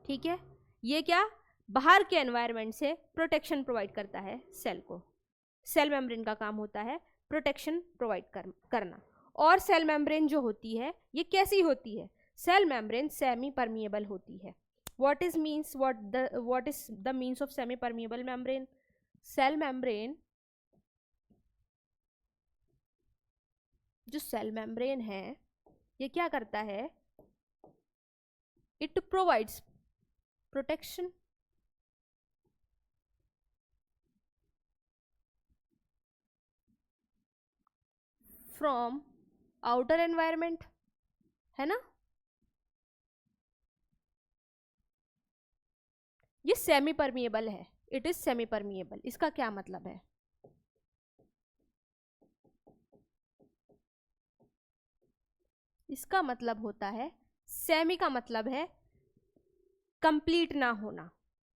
ठीक है, ये क्या बाहर के एनवायरनमेंट से प्रोटेक्शन प्रोवाइड करता है सेल को। सेल मेम्ब्रेन का काम होता है प्रोटेक्शन प्रोवाइड करना। और सेल मेम्ब्रेन जो होती है ये कैसी होती है? सेल मेम्ब्रेन सेमी परमिएबल होती है। what is the means of semi permeable membrane? Cell membrane, जो सेल मेम्ब्रेन है ये क्या करता है? It provides protection from outer environment, है ना। ये सेमी परमिएबल है, इट इज सेमी परमिएबल। इसका क्या मतलब है? इसका मतलब होता है, सेमी का मतलब है कंप्लीट ना होना,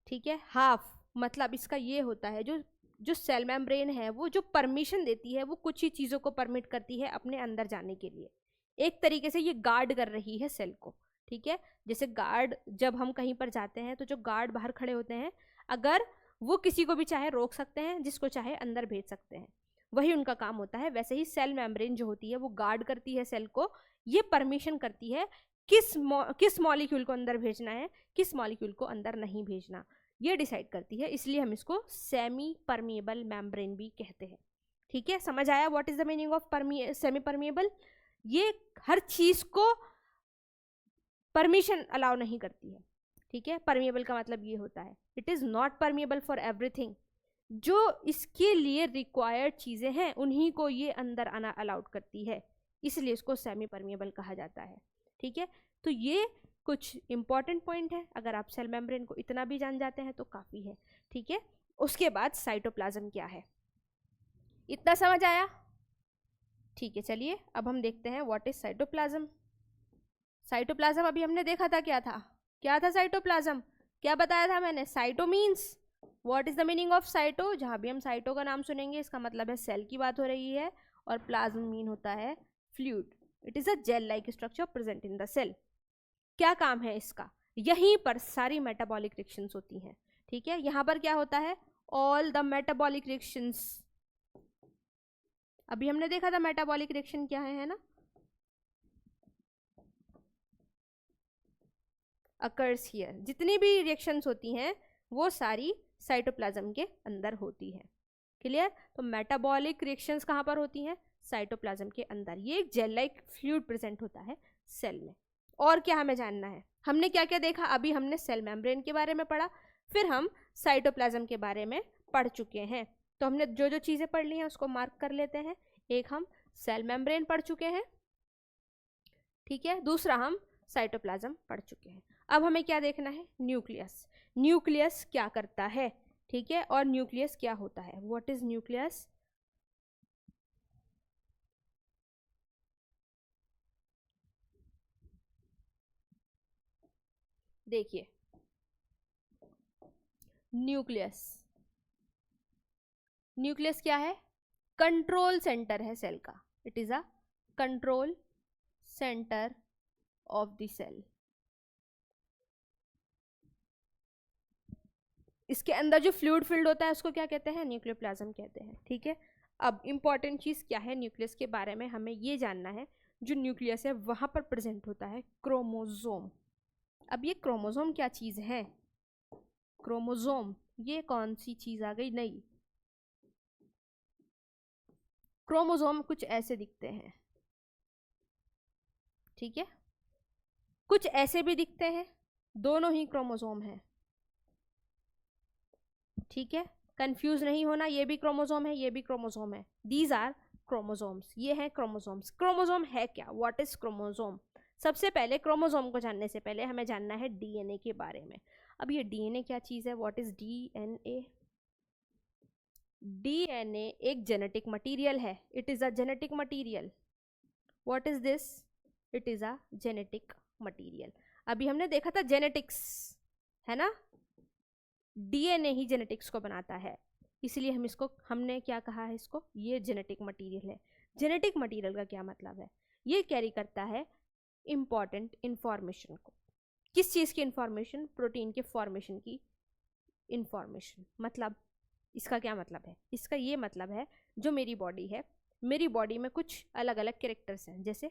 ठीक है, हाफ, मतलब इसका ये होता है जो सेल मेम्ब्रेन है वो जो परमिशन देती है वो कुछ ही चीज़ों को परमिट करती है अपने अंदर जाने के लिए। एक तरीके से ये गार्ड कर रही है सेल को, ठीक है। जैसे गार्ड, जब हम कहीं पर जाते हैं तो जो गार्ड बाहर खड़े होते हैं, अगर वो किसी को भी चाहे रोक सकते हैं, जिसको चाहे अंदर भेज सकते हैं, वही उनका काम होता है। वैसे ही सेल मेम्ब्रेन जो होती है वो गार्ड करती है सेल को, ये परमिशन करती है किस मॉलिक्यूल को अंदर भेजना है, किस मॉलिक्यूल को अंदर नहीं भेजना, ये डिसाइड करती है। इसलिए हम इसको सेमी परमिएबल मेम्ब्रेन भी कहते हैं। ठीक है, समझ आया what is the meaning of semi permeable? ये हर चीज को परमिशन अलाउ नहीं करती है। ठीक है, परमिएबल का मतलब ये होता है it is not permeable for everything. जो इसके लिए रिक्वायर्ड चीजें हैं उन्हीं को ये अंदर आना अलाउड करती है, इसलिए इसको सेमी परमिएबल कहा जाता है। ठीक है, तो ये कुछ इंपॉर्टेंट पॉइंट है। अगर आप सेल मेम्ब्रेन को इतना भी जान जाते हैं तो काफी है। ठीक है, उसके बाद साइटोप्लाज्म क्या है, इतना समझ आया? ठीक है, चलिए अब हम देखते हैं व्हाट इज साइटोप्लाज्म। साइटोप्लाज्म अभी हमने देखा था, क्या था साइटोप्लाज्म? क्या बताया था मैंने? Cyto means what is the meaning of cyto? जहां भी हम साइटो का नाम सुनेंगे इसका मतलब है सेल की बात हो रही है, और प्लाज्म मीन होता है fluid. It is a gel like structure present in the cell. क्या काम है इसका? यहीं पर सारी मेटाबॉलिक रिएक्शंस होती हैं। ठीक है, यहां पर क्या होता है? All the metabolic reactions. अभी हमने देखा था मेटाबॉलिक रिएक्शन क्या है ना, अकर्स हियर। जितनी भी रिएक्शंस होती हैं वो सारी साइटोप्लाज्म के अंदर होती है। क्लियर? तो मेटाबॉलिक रिएक्शंस कहाँ पर होती हैं? साइटोप्लाज्म के अंदर। ये एक जेल लाइक फ्लूइड प्रेजेंट होता है सेल में। और क्या हमें जानना है? हमने क्या क्या देखा? अभी हमने सेल मेम्ब्रेन के बारे में पढ़ा, फिर हम साइटोप्लाज्म के बारे में पढ़ चुके हैं। तो हमने जो जो चीज़ें पढ़ ली हैं उसको मार्क कर लेते हैं। एक, हम सेल मेम्ब्रेन पढ़ चुके हैं। ठीक है, दूसरा हम साइटोप्लाज्म पढ़ चुके हैं। अब हमें क्या देखना है? न्यूक्लियस। न्यूक्लियस क्या करता है? ठीक है, और न्यूक्लियस क्या होता है? What is nucleus? देखिए, न्यूक्लियस क्या है? कंट्रोल सेंटर है सेल का। It is a control centre of the cell. इसके अंदर जो फ्लूइड फिल्ड होता है उसको क्या कहते हैं? न्यूक्लियोप्लाज्म कहते हैं। ठीक है, अब इंपॉर्टेंट चीज क्या है न्यूक्लियस के बारे में हमें ये जानना है। जो न्यूक्लियस है वहां पर प्रेजेंट होता है क्रोमोसोम। अब ये क्रोमोसोम क्या चीज है? क्रोमोसोम ये कौन सी चीज आ गई? नहीं, क्रोमोसोम कुछ ऐसे दिखते हैं। ठीक है, कुछ ऐसे भी दिखते हैं, दोनों ही क्रोमोसोम है। ठीक है, कंफ्यूज नहीं होना, ये भी क्रोमोसोम है, ये भी क्रोमोसोम है। दीज आर क्रोमोसोम्स, ये हैं क्रोमोसोम्स। क्रोमोसोम है क्या? What is chromosome? सबसे पहले क्रोमोसोम को जानने से पहले हमें जानना है डीएनए के बारे में। अब ये डीएनए क्या चीज है? What is DNA? डीएनए एक जेनेटिक मटेरियल है। It is a genetic material. What is this? It is a genetic material. अभी हमने देखा था जेनेटिक्स, है ना? डीएनए ही जेनेटिक्स को बनाता है, इसलिए हमने क्या कहा है इसको? ये जेनेटिक मटेरियल है। जेनेटिक मटेरियल का क्या मतलब है? ये कैरी करता है इंपॉर्टेंट इंफॉर्मेशन को। किस चीज़ की इंफॉर्मेशन? प्रोटीन के फॉर्मेशन की इंफॉर्मेशन। मतलब इसका क्या मतलब है? इसका ये मतलब है जो मेरी बॉडी है, मेरी बॉडी में कुछ अलग अलग कैरेक्टर्स हैं। जैसे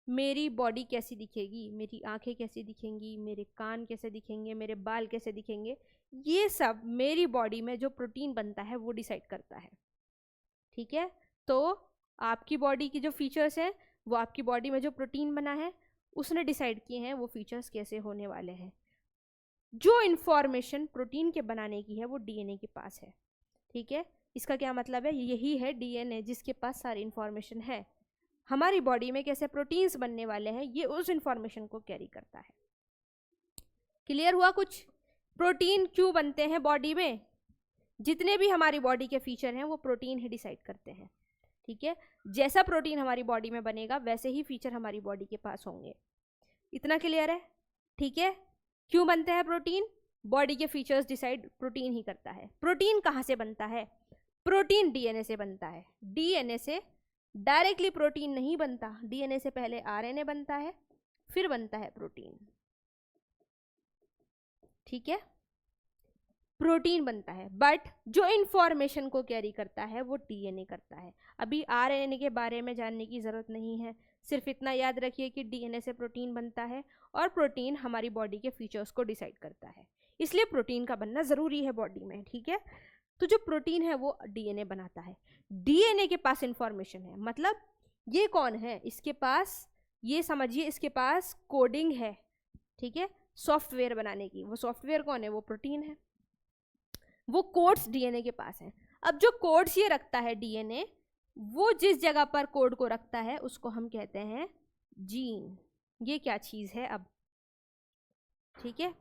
मेरी बॉडी कैसी दिखेगी, मेरी आंखें कैसी दिखेंगी, मेरे कान कैसे दिखेंगे, मेरे बाल कैसे दिखेंगे, ये सब मेरी बॉडी में जो प्रोटीन बनता है वो डिसाइड करता है। ठीक है, तो आपकी बॉडी की जो फीचर्स हैं वो आपकी बॉडी में जो प्रोटीन बना है उसने डिसाइड किए हैं वो फीचर्स कैसे होने वाले हैं। जो इंफॉर्मेशन प्रोटीन के बनाने की है वो डीएनए के पास है। ठीक है, इसका क्या मतलब है? यही है डीएनए जिसके पास सारी इंफॉर्मेशन है। हमारी बॉडी में कैसे प्रोटीन्स बनने वाले हैं ये उस इंफॉर्मेशन को कैरी करता है। क्लियर हुआ कुछ? प्रोटीन क्यों बनते हैं बॉडी में? जितने भी हमारी बॉडी के फीचर हैं वो प्रोटीन ही डिसाइड करते हैं। ठीक है, जैसा प्रोटीन हमारी बॉडी में बनेगा वैसे ही फीचर हमारी बॉडी के पास होंगे। इतना क्लियर है? ठीक है, क्यों बनते हैं प्रोटीन? बॉडी के फीचर्स डिसाइड प्रोटीन ही करता है। प्रोटीन कहाँ से बनता है? प्रोटीन डीएनए से बनता है। डीएनए से डायरेक्टली प्रोटीन नहीं बनता, डीएनए से पहले आरएनए बनता है, फिर बनता है प्रोटीन। ठीक है, प्रोटीन बनता है, बट जो इंफॉर्मेशन को कैरी करता है वो डीएनए करता है। अभी आरएनए के बारे में जानने की जरूरत नहीं है, सिर्फ इतना याद रखिए कि डीएनए से प्रोटीन बनता है और प्रोटीन हमारी बॉडी के फीचर्स को डिसाइड करता है, इसलिए प्रोटीन का बनना ज़रूरी है बॉडी में, ठीक है। तो जो प्रोटीन है वो डीएनए बनाता है। डीएनए के पास इंफॉर्मेशन है, मतलब ये कौन है, इसके पास, ये समझिए इसके पास कोडिंग है, ठीक है, सॉफ्टवेयर बनाने की। वो सॉफ्टवेयर कौन है, वो प्रोटीन है। वो कोड्स डीएनए के पास हैं। अब जो कोड्स ये रखता है डीएनए, वो जिस जगह पर कोड को रखता है उसको हम कहते हैं जीन। ये क्या चीज़ है अब, ठीक है।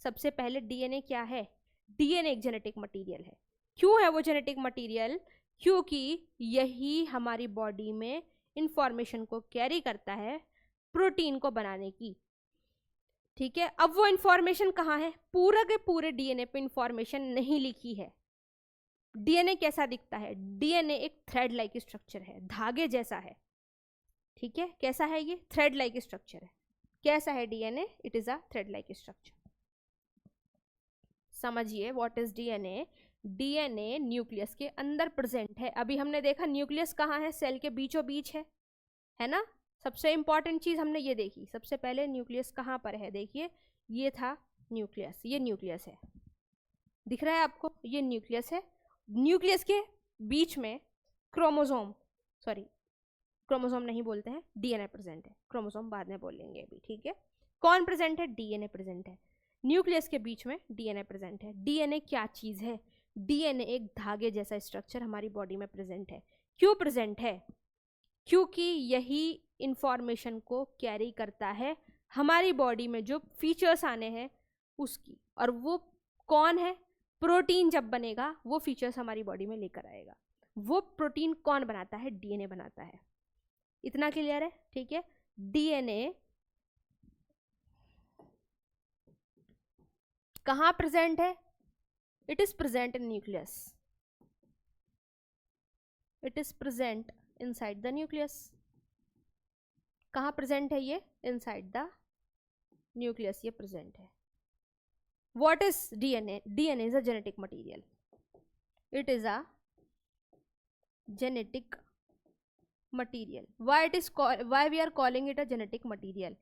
सबसे पहले डीएनए क्या है, डीएनए एक जेनेटिक मटेरियल है। क्यों है वो जेनेटिक मटेरियल, क्योंकि यही हमारी बॉडी में इंफॉर्मेशन को कैरी करता है प्रोटीन को बनाने की, ठीक है। अब वो इंफॉर्मेशन कहाँ है, पूरा के पूरे डीएनए पे इंफॉर्मेशन नहीं लिखी है। डीएनए कैसा दिखता है, डीएनए एक थ्रेड लाइक स्ट्रक्चर है, धागे जैसा है, ठीक है। कैसा है ये, थ्रेड लाइक स्ट्रक्चर है। कैसा है DNA, it is a thread like structure. समझिए what is DNA. DNA nucleus के अंदर प्रेजेंट है। अभी हमने देखा न्यूक्लियस कहाँ है, सेल के बीचों बीच है ना। सबसे इंपॉर्टेंट चीज हमने ये देखी, सबसे पहले न्यूक्लियस कहाँ पर है, देखिए ये था न्यूक्लियस, ये न्यूक्लियस है, दिख रहा है आपको, ये न्यूक्लियस है। न्यूक्लियस के बीच में क्रोमोसोम, सॉरी क्रोमोसोम नहीं बोलते हैं, डीएनए प्रेजेंट है, क्रोमोसोम बाद में बोलेंगे अभी, ठीक है। कौन प्रेजेंट है, डीएनए प्रेजेंट है। न्यूक्लियस के बीच में डीएनए प्रेजेंट है। डीएनए क्या चीज़ है, डीएनए एक धागे जैसा स्ट्रक्चर हमारी बॉडी में प्रेजेंट है। क्यों प्रेजेंट है, क्योंकि यही इंफॉर्मेशन को कैरी करता है हमारी बॉडी में जो फीचर्स आने हैं उसकी। और वो कौन है, प्रोटीन जब बनेगा वो फीचर्स हमारी बॉडी में लेकर आएगा। वो प्रोटीन कौन बनाता है, डीएनए बनाता है। इतना क्लियर है, ठीक है। डीएनए कहाँ प्रेजेंट है, it is present in nucleus, it is present inside the nucleus. कहाँ प्रेजेंट है ये, इनसाइड द न्यूक्लियस ये प्रेजेंट है। What is DNA, DNA is a genetic material, it is a genetic material. Why it is why we are calling it a genetic material,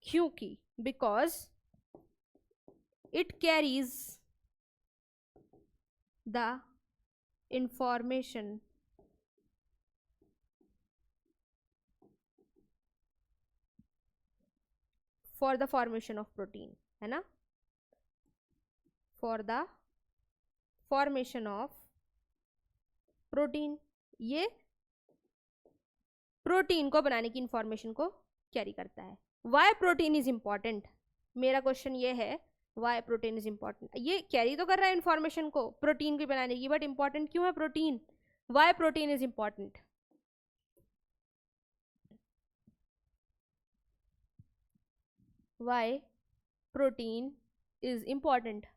क्योंकि because it carries the information for the formation of protein, है ना, for the formation of protein। ये protein को बनाने की information को carry करता है। वाई प्रोटीन इज इंपॉर्टेंट, मेरा क्वेश्चन ये है, वाई प्रोटीन इज इंपॉर्टेंट। ये कैरी तो कर रहा है इंफॉर्मेशन को प्रोटीन की बनाने की, बट इंपॉर्टेंट क्यों है protein, why protein is important. Why protein is important,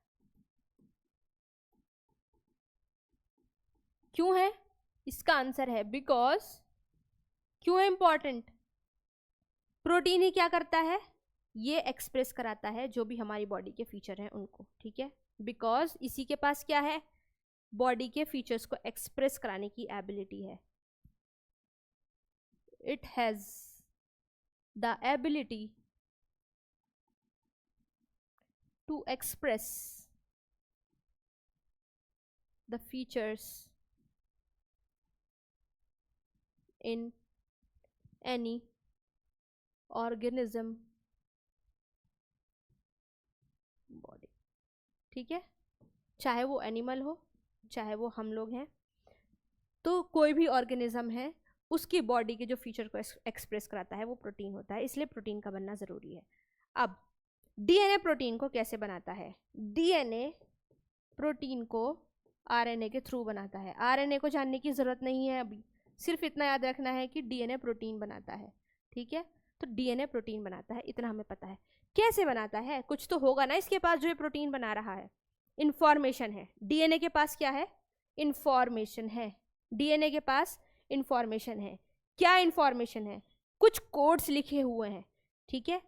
क्यों है, इसका आंसर है बिकॉज। क्यों है इंपॉर्टेंट, प्रोटीन ही क्या करता है, ये एक्सप्रेस कराता है जो भी हमारी बॉडी के फीचर हैं उनको, ठीक है। बिकॉज इसी के पास क्या है, बॉडी के फीचर्स को एक्सप्रेस कराने की एबिलिटी है। It has the ability to express the features in any organism body, ठीक है। चाहे वो एनिमल हो, चाहे वो हम लोग हैं, तो कोई भी ऑर्गेनिज्म है उसकी बॉडी के जो फीचर को एक्सप्रेस कराता है वो प्रोटीन होता है, इसलिए प्रोटीन का बनना ज़रूरी है। अब डीएनए प्रोटीन को कैसे बनाता है, डीएनए प्रोटीन को आरएनए के थ्रू बनाता है। आरएनए को जानने की ज़रूरत नहीं है अभी, सिर्फ इतना याद रखना है कि डीएनए प्रोटीन बनाता है, ठीक है। तो डीएनए प्रोटीन बनाता है, इतना हमें पता है। कैसे बनाता है, कुछ तो होगा ना इसके पास जो ये प्रोटीन बना रहा है, इंफॉर्मेशन है। डीएनए के पास क्या है, इंफॉर्मेशन है, डीएनए के पास इंफॉर्मेशन है। क्या इंफॉर्मेशन है, कुछ कोड्स लिखे हुए हैं, ठीक है।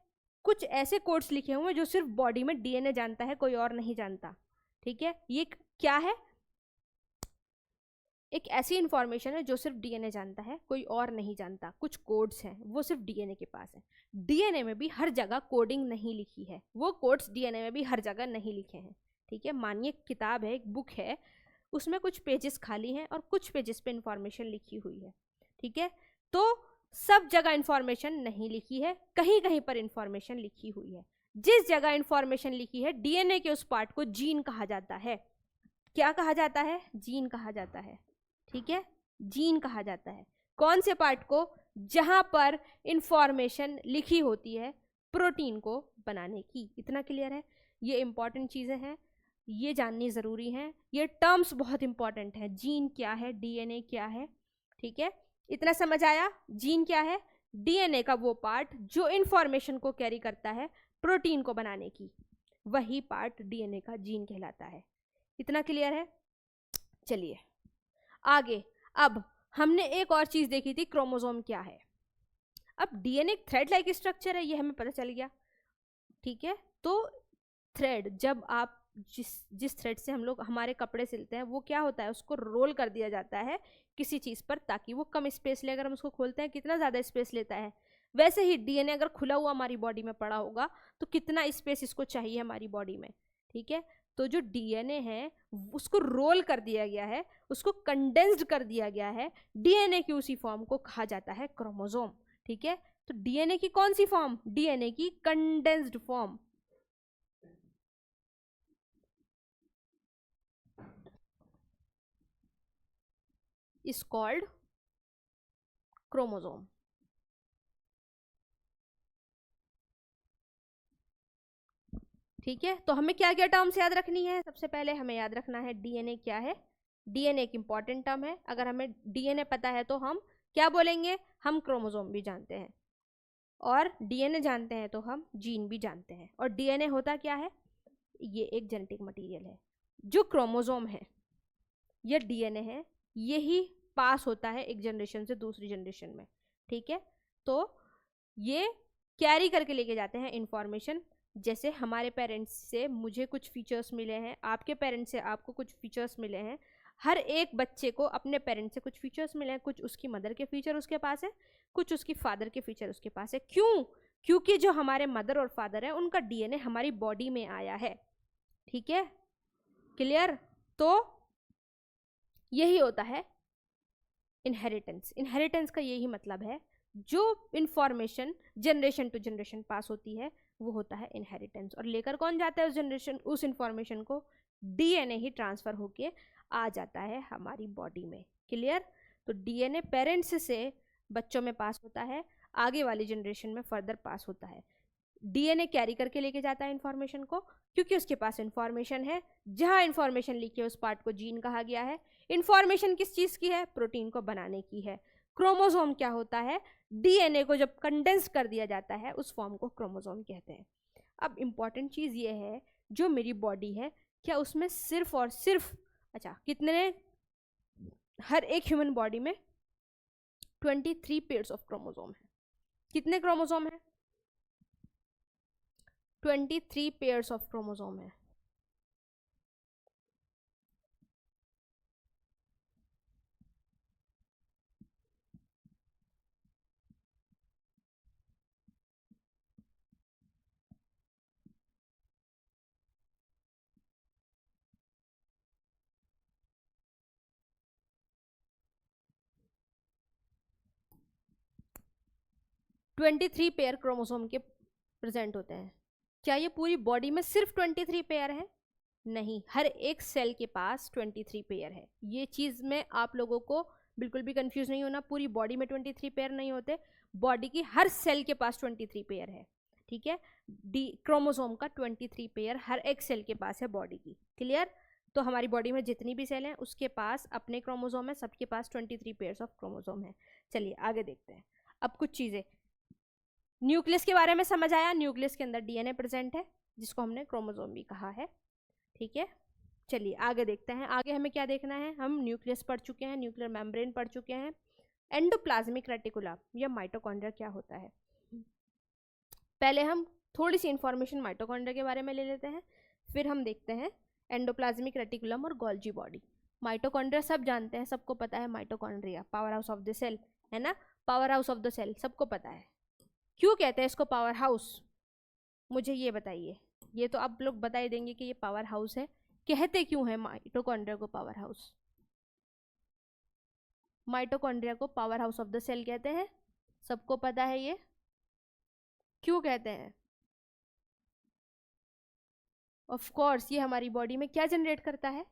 कुछ ऐसे कोड्स लिखे हुए हैं जो सिर्फ बॉडी में डीएनए जानता है, कोई और नहीं जानता, ठीक है। ये क्या है, एक ऐसी इंफॉर्मेशन है जो सिर्फ डीएनए जानता है, कोई और नहीं जानता। कुछ कोड्स हैं वो सिर्फ डीएनए के पास है। डीएनए में भी हर जगह कोडिंग नहीं लिखी है, वो कोड्स डीएनए में भी हर जगह नहीं लिखे हैं। ठीक है, मानिए किताब है, एक बुक है, उसमें कुछ पेजेस खाली हैं और कुछ पेजेस पे इंफॉर्मेशन लिखी हुई है। ठीक है, तो सब जगह इंफॉर्मेशन नहीं लिखी है, कहीं कहीं पर इंफॉर्मेशन लिखी हुई है। जिस जगह इंफॉर्मेशन लिखी है, डीएनए के उस पार्ट को जीन कहा जाता है। क्या कहा जाता है? जीन कहा जाता है। ठीक है, जीन कहा जाता है। कौन से पार्ट को? जहां पर इंफॉर्मेशन लिखी होती है प्रोटीन को बनाने की। इतना क्लियर है? ये इंपॉर्टेंट चीजें हैं, ये जाननी जरूरी है। ये टर्म्स बहुत इंपॉर्टेंट है। जीन क्या है, डीएनए क्या है। ठीक है, इतना समझ आया? जीन क्या है? डीएनए का वो पार्ट जो इंफॉर्मेशन को कैरी करता है प्रोटीन को बनाने की, वही पार्ट डीएनए का जीन कहलाता है। इतना क्लियर है? चलिए आगे। अब हमने एक और चीज देखी थी, क्रोमोसोम क्या है। अब डीएनए थ्रेड लाइक स्ट्रक्चर है, ये हमें पता चल गया। ठीक है, तो थ्रेड, जब आप जिस थ्रेड से हम लोग हमारे कपड़े सिलते हैं, वो क्या होता है, उसको रोल कर दिया जाता है किसी चीज पर ताकि वो कम स्पेस ले। अगर हम उसको खोलते हैं कितना ज्यादा स्पेस लेता है। वैसे ही डीएनए अगर खुला हुआ हमारी बॉडी में पड़ा होगा तो कितना स्पेस इसको चाहिए हमारी बॉडी में। ठीक है, तो जो डीएनए है उसको रोल कर दिया गया है, उसको कंडेंस्ड कर दिया गया है। डीएनए की उसी फॉर्म को कहा जाता है क्रोमोसोम। ठीक है, तो डीएनए की कौन सी फॉर्म? डीएनए की condensed form is called chromosome. ठीक है, तो हमें क्या क्या टर्म्स याद रखनी है? सबसे पहले हमें याद रखना है डीएनए क्या है। डीएनए एक इंपॉर्टेंट टर्म है। अगर हमें डीएनए पता है तो हम क्या बोलेंगे? हम क्रोमोसोम भी जानते हैं, और डीएनए जानते हैं तो हम जीन भी जानते हैं। और डीएनए होता क्या है? ये एक जेनेटिक मटेरियल है। जो क्रोमोसोम है, ये डीएनए है, यही पास होता है एक जनरेशन से दूसरी जनरेशन में। ठीक है, तो ये कैरी करके लेके जाते हैं इंफॉर्मेशन। जैसे हमारे पेरेंट्स से मुझे कुछ फीचर्स मिले हैं, आपके पेरेंट्स से आपको कुछ फीचर्स मिले हैं। हर एक बच्चे को अपने पेरेंट्स से कुछ फीचर्स मिले हैं। कुछ उसकी मदर के फीचर उसके पास है, कुछ उसकी फादर के फीचर उसके पास है। क्यों? क्योंकि जो हमारे मदर और फादर है उनका डीएनए हमारी बॉडी में आया है। ठीक है, क्लियर? तो यही होता है इनहेरिटेंस। इनहेरिटेंस का यही मतलब है, जो information generation to generation pass होती है वो होता है इनहेरिटेंस। और लेकर कौन जाता है उस जनरेशन, उस इंफॉर्मेशन को? डीएनए ही ट्रांसफर होके आ जाता है हमारी बॉडी में। क्लियर? तो डीएनए पेरेंट्स से बच्चों में पास होता है, आगे वाली जनरेशन में फर्दर पास होता है। डीएनए कैरी करके लेके जाता है इंफॉर्मेशन को, क्योंकि उसके पास इंफॉर्मेशन है। जहां इंफॉर्मेशन लिखी है उस पार्ट को जीन कहा गया है। इंफॉर्मेशन किस चीज की है? प्रोटीन को बनाने की है। क्रोमोसोम क्या होता है? डीएनए को जब कंडेंस कर दिया जाता है उस फॉर्म को क्रोमोसोम कहते हैं। अब इंपॉर्टेंट चीज ये है, जो मेरी बॉडी है, क्या उसमें सिर्फ और सिर्फ, अच्छा कितने, हर एक ह्यूमन बॉडी में 23 पेयर्स ऑफ क्रोमोसोम है। कितने क्रोमोसोम है? 23 पेयर्स ऑफ क्रोमोसोम है। ट्वेंटी थ्री पेयर क्रोमोसोम के प्रेजेंट होते हैं। क्या ये पूरी बॉडी में सिर्फ 23 पेयर है? नहीं, हर एक सेल के पास 23 पेयर है। ये चीज़ में आप लोगों को बिल्कुल भी कंफ्यूज नहीं होना। पूरी बॉडी में 23 पेयर नहीं होते, बॉडी की हर सेल के पास 23 पेयर है। ठीक है, डी क्रोमोसोम का 23 पेयर हर एक सेल के पास है बॉडी की। क्लियर? तो हमारी बॉडी में जितनी भी सेल हैं उसके पास अपने क्रोमोसोम है, सबके पास 23 पेयर्स ऑफ क्रोमोसोम है। चलिए आगे देखते हैं। अब कुछ चीज़ें, न्यूक्लियस के बारे में समझ आया। न्यूक्लियस के अंदर डीएनए प्रेजेंट है, जिसको हमने क्रोमोसोम भी कहा है। ठीक है, चलिए आगे देखते हैं। आगे हमें क्या देखना है? हम न्यूक्लियस पढ़ चुके हैं, न्यूक्लियर मेम्ब्रेन पढ़ चुके हैं। एंडोप्लाज्मिक रेटिकुलम या माइटोकॉन्ड्रिया क्या होता है? पहले हम थोड़ी सी इंफॉर्मेशन माइटोकॉन्ड्रिया के बारे में ले लेते हैं, फिर हम देखते हैं एंडोप्लाज्मिक रेटिकुलम और गोल्जी बॉडी। माइटोकॉन्ड्रिया सब जानते हैं, सबको पता है mitochondria power house of the cell, है ना, power house of the cell सबको पता है। क्यों कहते हैं इसको पावर हाउस, मुझे ये बताइए। ये तो आप लोग बता ही देंगे कि ये पावर हाउस है, कहते क्यों है माइटोकॉन्ड्रिया को पावर हाउस? माइटोकॉन्ड्रिया को power house of the cell कहते हैं, सबको पता है ये। क्यों कहते हैं? ऑफ कोर्स ये हमारी बॉडी में क्या जनरेट करता है?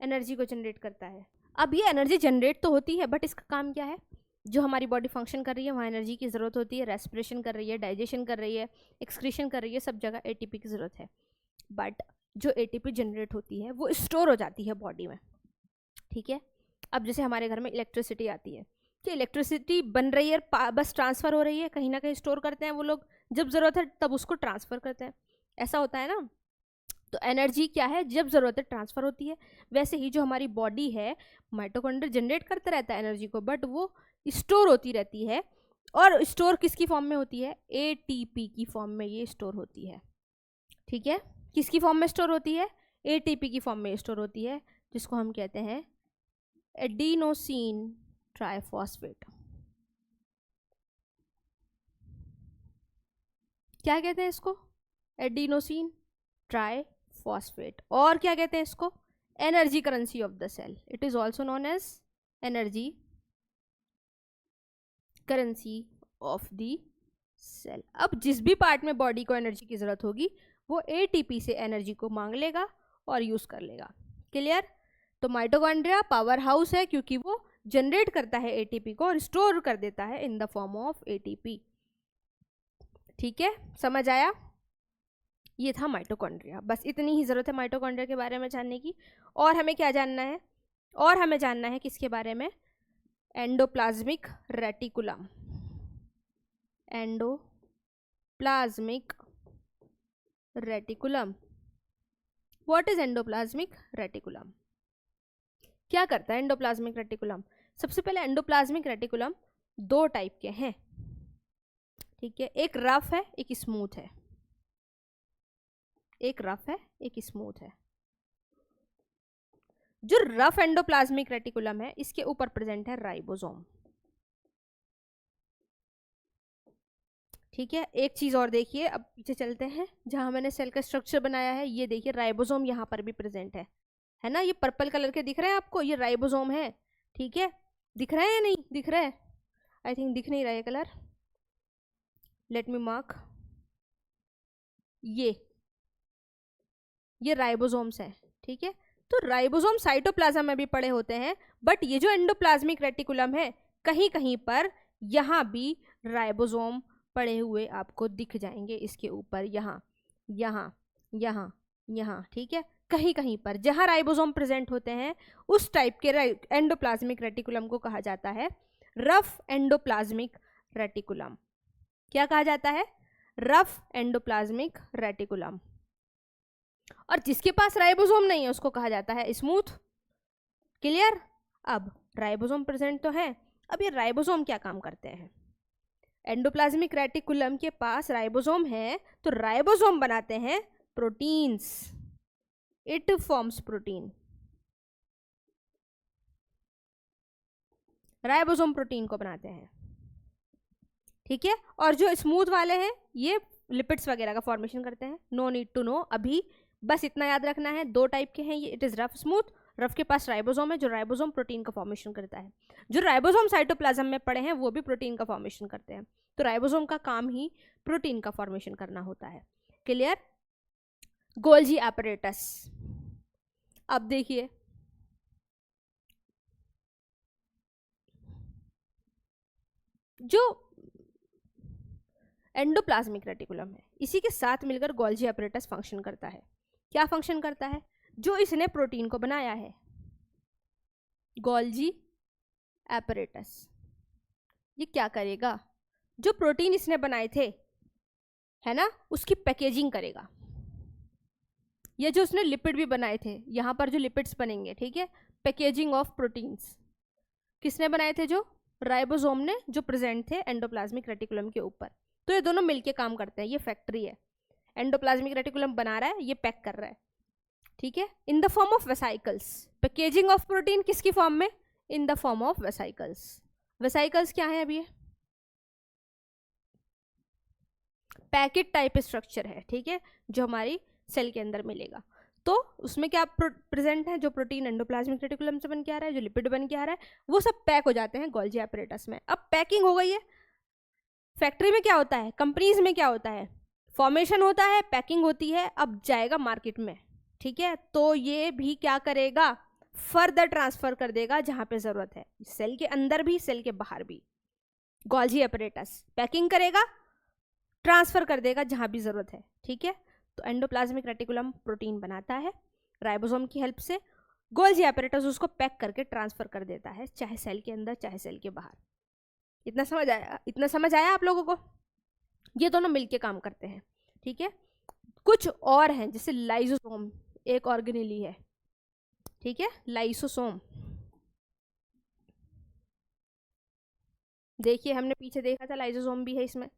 एनर्जी को जनरेट करता है। अब ये एनर्जी जनरेट तो होती है, बट इसका काम क्या है? जो हमारी बॉडी फंक्शन कर रही है वहाँ एनर्जी की ज़रूरत होती है, रेस्पिरेशन कर रही है, डाइजेशन कर रही है, एक्सक्रीशन कर रही है, सब जगह एटीपी की ज़रूरत है। बट जो एटीपी जनरेट होती है वो स्टोर हो जाती है बॉडी में, ठीक है। अब जैसे हमारे घर में इलेक्ट्रिसिटी आती है, कि इलेक्ट्रिसिटी बन रही है, बस ट्रांसफ़र हो रही है, कहीं ना कहीं स्टोर करते हैं वो लोग, जब ज़रूरत है तब उसको ट्रांसफ़र करते हैं, ऐसा होता है ना। तो एनर्जी क्या है, जब ज़रूरत है ट्रांसफ़र होती है। वैसे ही जो हमारी बॉडी है, माइटोकॉन्ड्रिया जनरेट करता रहता है एनर्जी को, बट वो स्टोर होती रहती है। और स्टोर किसकी फॉर्म में होती है? एटीपी की फॉर्म में ये स्टोर होती है, ठीक है। किसकी फॉर्म में स्टोर होती है? एटीपी की फॉर्म में स्टोर होती है, जिसको हम कहते हैं एडिनोसिन ट्राइफॉस्फेट। क्या कहते हैं इसको? Adenosine triphosphate. और क्या कहते हैं इसको? Energy currency of the cell. It is also known as energy currency of the cell. अब जिस भी पार्ट में बॉडी को एनर्जी की ज़रूरत होगी वो एटीपी से एनर्जी को मांग लेगा और यूज़ कर लेगा। क्लियर? तो माइटोकॉन्ड्रिया पावर हाउस है क्योंकि वो जनरेट करता है एटीपी को और स्टोर कर देता है in the form of ATP. ठीक है, समझ आया? ये था माइटोकॉन्ड्रिया। बस इतनी ही ज़रूरत है माइटोकॉन्ड्रिया के बारे में जानने की। और हमें क्या जानना है? और हमें जानना है किसके बारे में? Endoplasmic reticulum. Endoplasmic reticulum. What is endoplasmic reticulum? क्या करता है एंडोप्लाज्मिक रेटिकुलम? सबसे पहले एंडोप्लाज्मिक रेटिकुलम दो टाइप के हैं, ठीक है। एक रफ है, एक स्मूथ है। एक रफ है, एक स्मूथ है। जो रफ एंडोप्लाज्मिक रेटिकुलम है इसके ऊपर प्रेजेंट है राइबोसोम, ठीक है। एक चीज और देखिए, अब पीछे चलते हैं जहां मैंने सेल का स्ट्रक्चर बनाया है। ये देखिए राइबोसोम यहाँ पर भी प्रेजेंट है ना। ये पर्पल कलर के दिख रहे हैं आपको, ये राइबोसोम है, ठीक है। दिख रहे हैं या नहीं दिख रहे हैं? आई थिंक दिख नहीं रहा है कलर, लेट मी मार्क। ये राइबोसोम्स है, ठीक है। तो राइबोसोम साइटोप्लाज्म में भी पड़े होते हैं, बट ये जो एंडोप्लाज्मिक रेटिकुलम है कहीं कहीं पर यहाँ भी राइबोसोम पड़े हुए आपको दिख जाएंगे इसके ऊपर, यहाँ यहाँ यहाँ यहाँ, ठीक है। कहीं कहीं पर जहाँ राइबोसोम प्रेजेंट होते हैं उस टाइप के एंडोप्लाज्मिक रेटिकुलम को कहा जाता है रफ एंडोप्लाज्मिक रेटिकुलम। क्या कहा जाता है? Rough endoplasmic reticulum. और जिसके पास राइबोसोम नहीं है उसको कहा जाता है स्मूथ। क्लियर? अब राइबोसोम प्रेजेंट तो है, अब ये राइबोसोम क्या काम करते हैं? एंडोप्लाज्मिक रेटिकुलम के पास राइबोसोम है, तो राइबोसोम बनाते हैं proteins. It forms protein. Ribosome protein को बनाते हैं, ठीक है। और जो स्मूथ वाले हैं ये लिपिड्स वगैरह का फॉर्मेशन करते हैं। नो नीड टू नो, अभी बस इतना याद रखना है, दो टाइप के हैं ये। It is rough smooth. Rough के पास राइबोसोम है जो राइबोसोम प्रोटीन का फॉर्मेशन करता है। जो राइबोसोम साइटोप्लाज्म में पड़े हैं वो भी प्रोटीन का फॉर्मेशन करते हैं। तो राइबोसोम का काम ही प्रोटीन का फॉर्मेशन करना होता है। क्लियर? Golgi apparatus. अब देखिए, जो एंडोप्लाज्मिक रेटिकुलम है इसी के साथ मिलकर गोल्जी एपरेटस फंक्शन करता है। क्या फंक्शन करता है? जो इसने प्रोटीन को बनाया है, गोल्जी एपरेटस, ये क्या करेगा? जो प्रोटीन इसने बनाए थे, है ना, उसकी पैकेजिंग करेगा। ये जो उसने लिपिड भी बनाए थे, यहाँ पर जो लिपिड्स बनेंगे, ठीक है, पैकेजिंग ऑफ प्रोटीन्स किसने बनाए थे? जो राइबोसोम ने, जो प्रेजेंट थे एंडोप्लाज्मिक रेटिकुलम के ऊपर। तो ये दोनों मिलके काम करते हैं, ये फैक्ट्री है। एंडोप्लाज्मिक रेटिकुलम बना रहा है, ये पैक कर रहा है, ठीक है, in the form of vesicles. Packaging of protein किसकी फॉर्म में? इन the form of vesicles. Vesicles क्या है? अभी पैकेट टाइप स्ट्रक्चर है, ठीक है, जो हमारी सेल के अंदर मिलेगा। तो उसमें क्या प्रेजेंट है? जो प्रोटीन एंडोप्लाज्मिक रेटिकुलम से बन के आ रहा है, जो लिपिड बन के आ रहा है, वो सब पैक हो जाते हैं गोल्जी एपरेटस में। अब पैकिंग हो गई है। फैक्ट्री में क्या होता है, कंपनीज में क्या होता है? फॉर्मेशन होता है, पैकिंग होती है, अब जाएगा मार्केट में, ठीक है। तो ये भी क्या करेगा? फर्दर ट्रांसफर कर देगा जहां पे जरूरत है, सेल के अंदर भी सेल के बाहर भी। गोल्जी एपरेटस पैकिंग करेगा, ट्रांसफर कर देगा जहां भी जरूरत है, ठीक है। तो एंडोप्लाज्मिक रेटिकुलम प्रोटीन बनाता है राइबोसोम की हेल्प से, गोल्जी एपरेटस उसको पैक करके ट्रांसफर कर देता है, चाहे सेल के अंदर चाहे सेल के बाहर। इतना समझ आया? इतना समझ आया आप लोगों को? ये दोनों मिलके काम करते हैं, ठीक है। कुछ और हैं, जैसे लाइसोसोम एक ऑर्गेनेली है, ठीक है। लाइसोसोम देखिए, हमने पीछे देखा था लाइसोसोम भी है इसमें।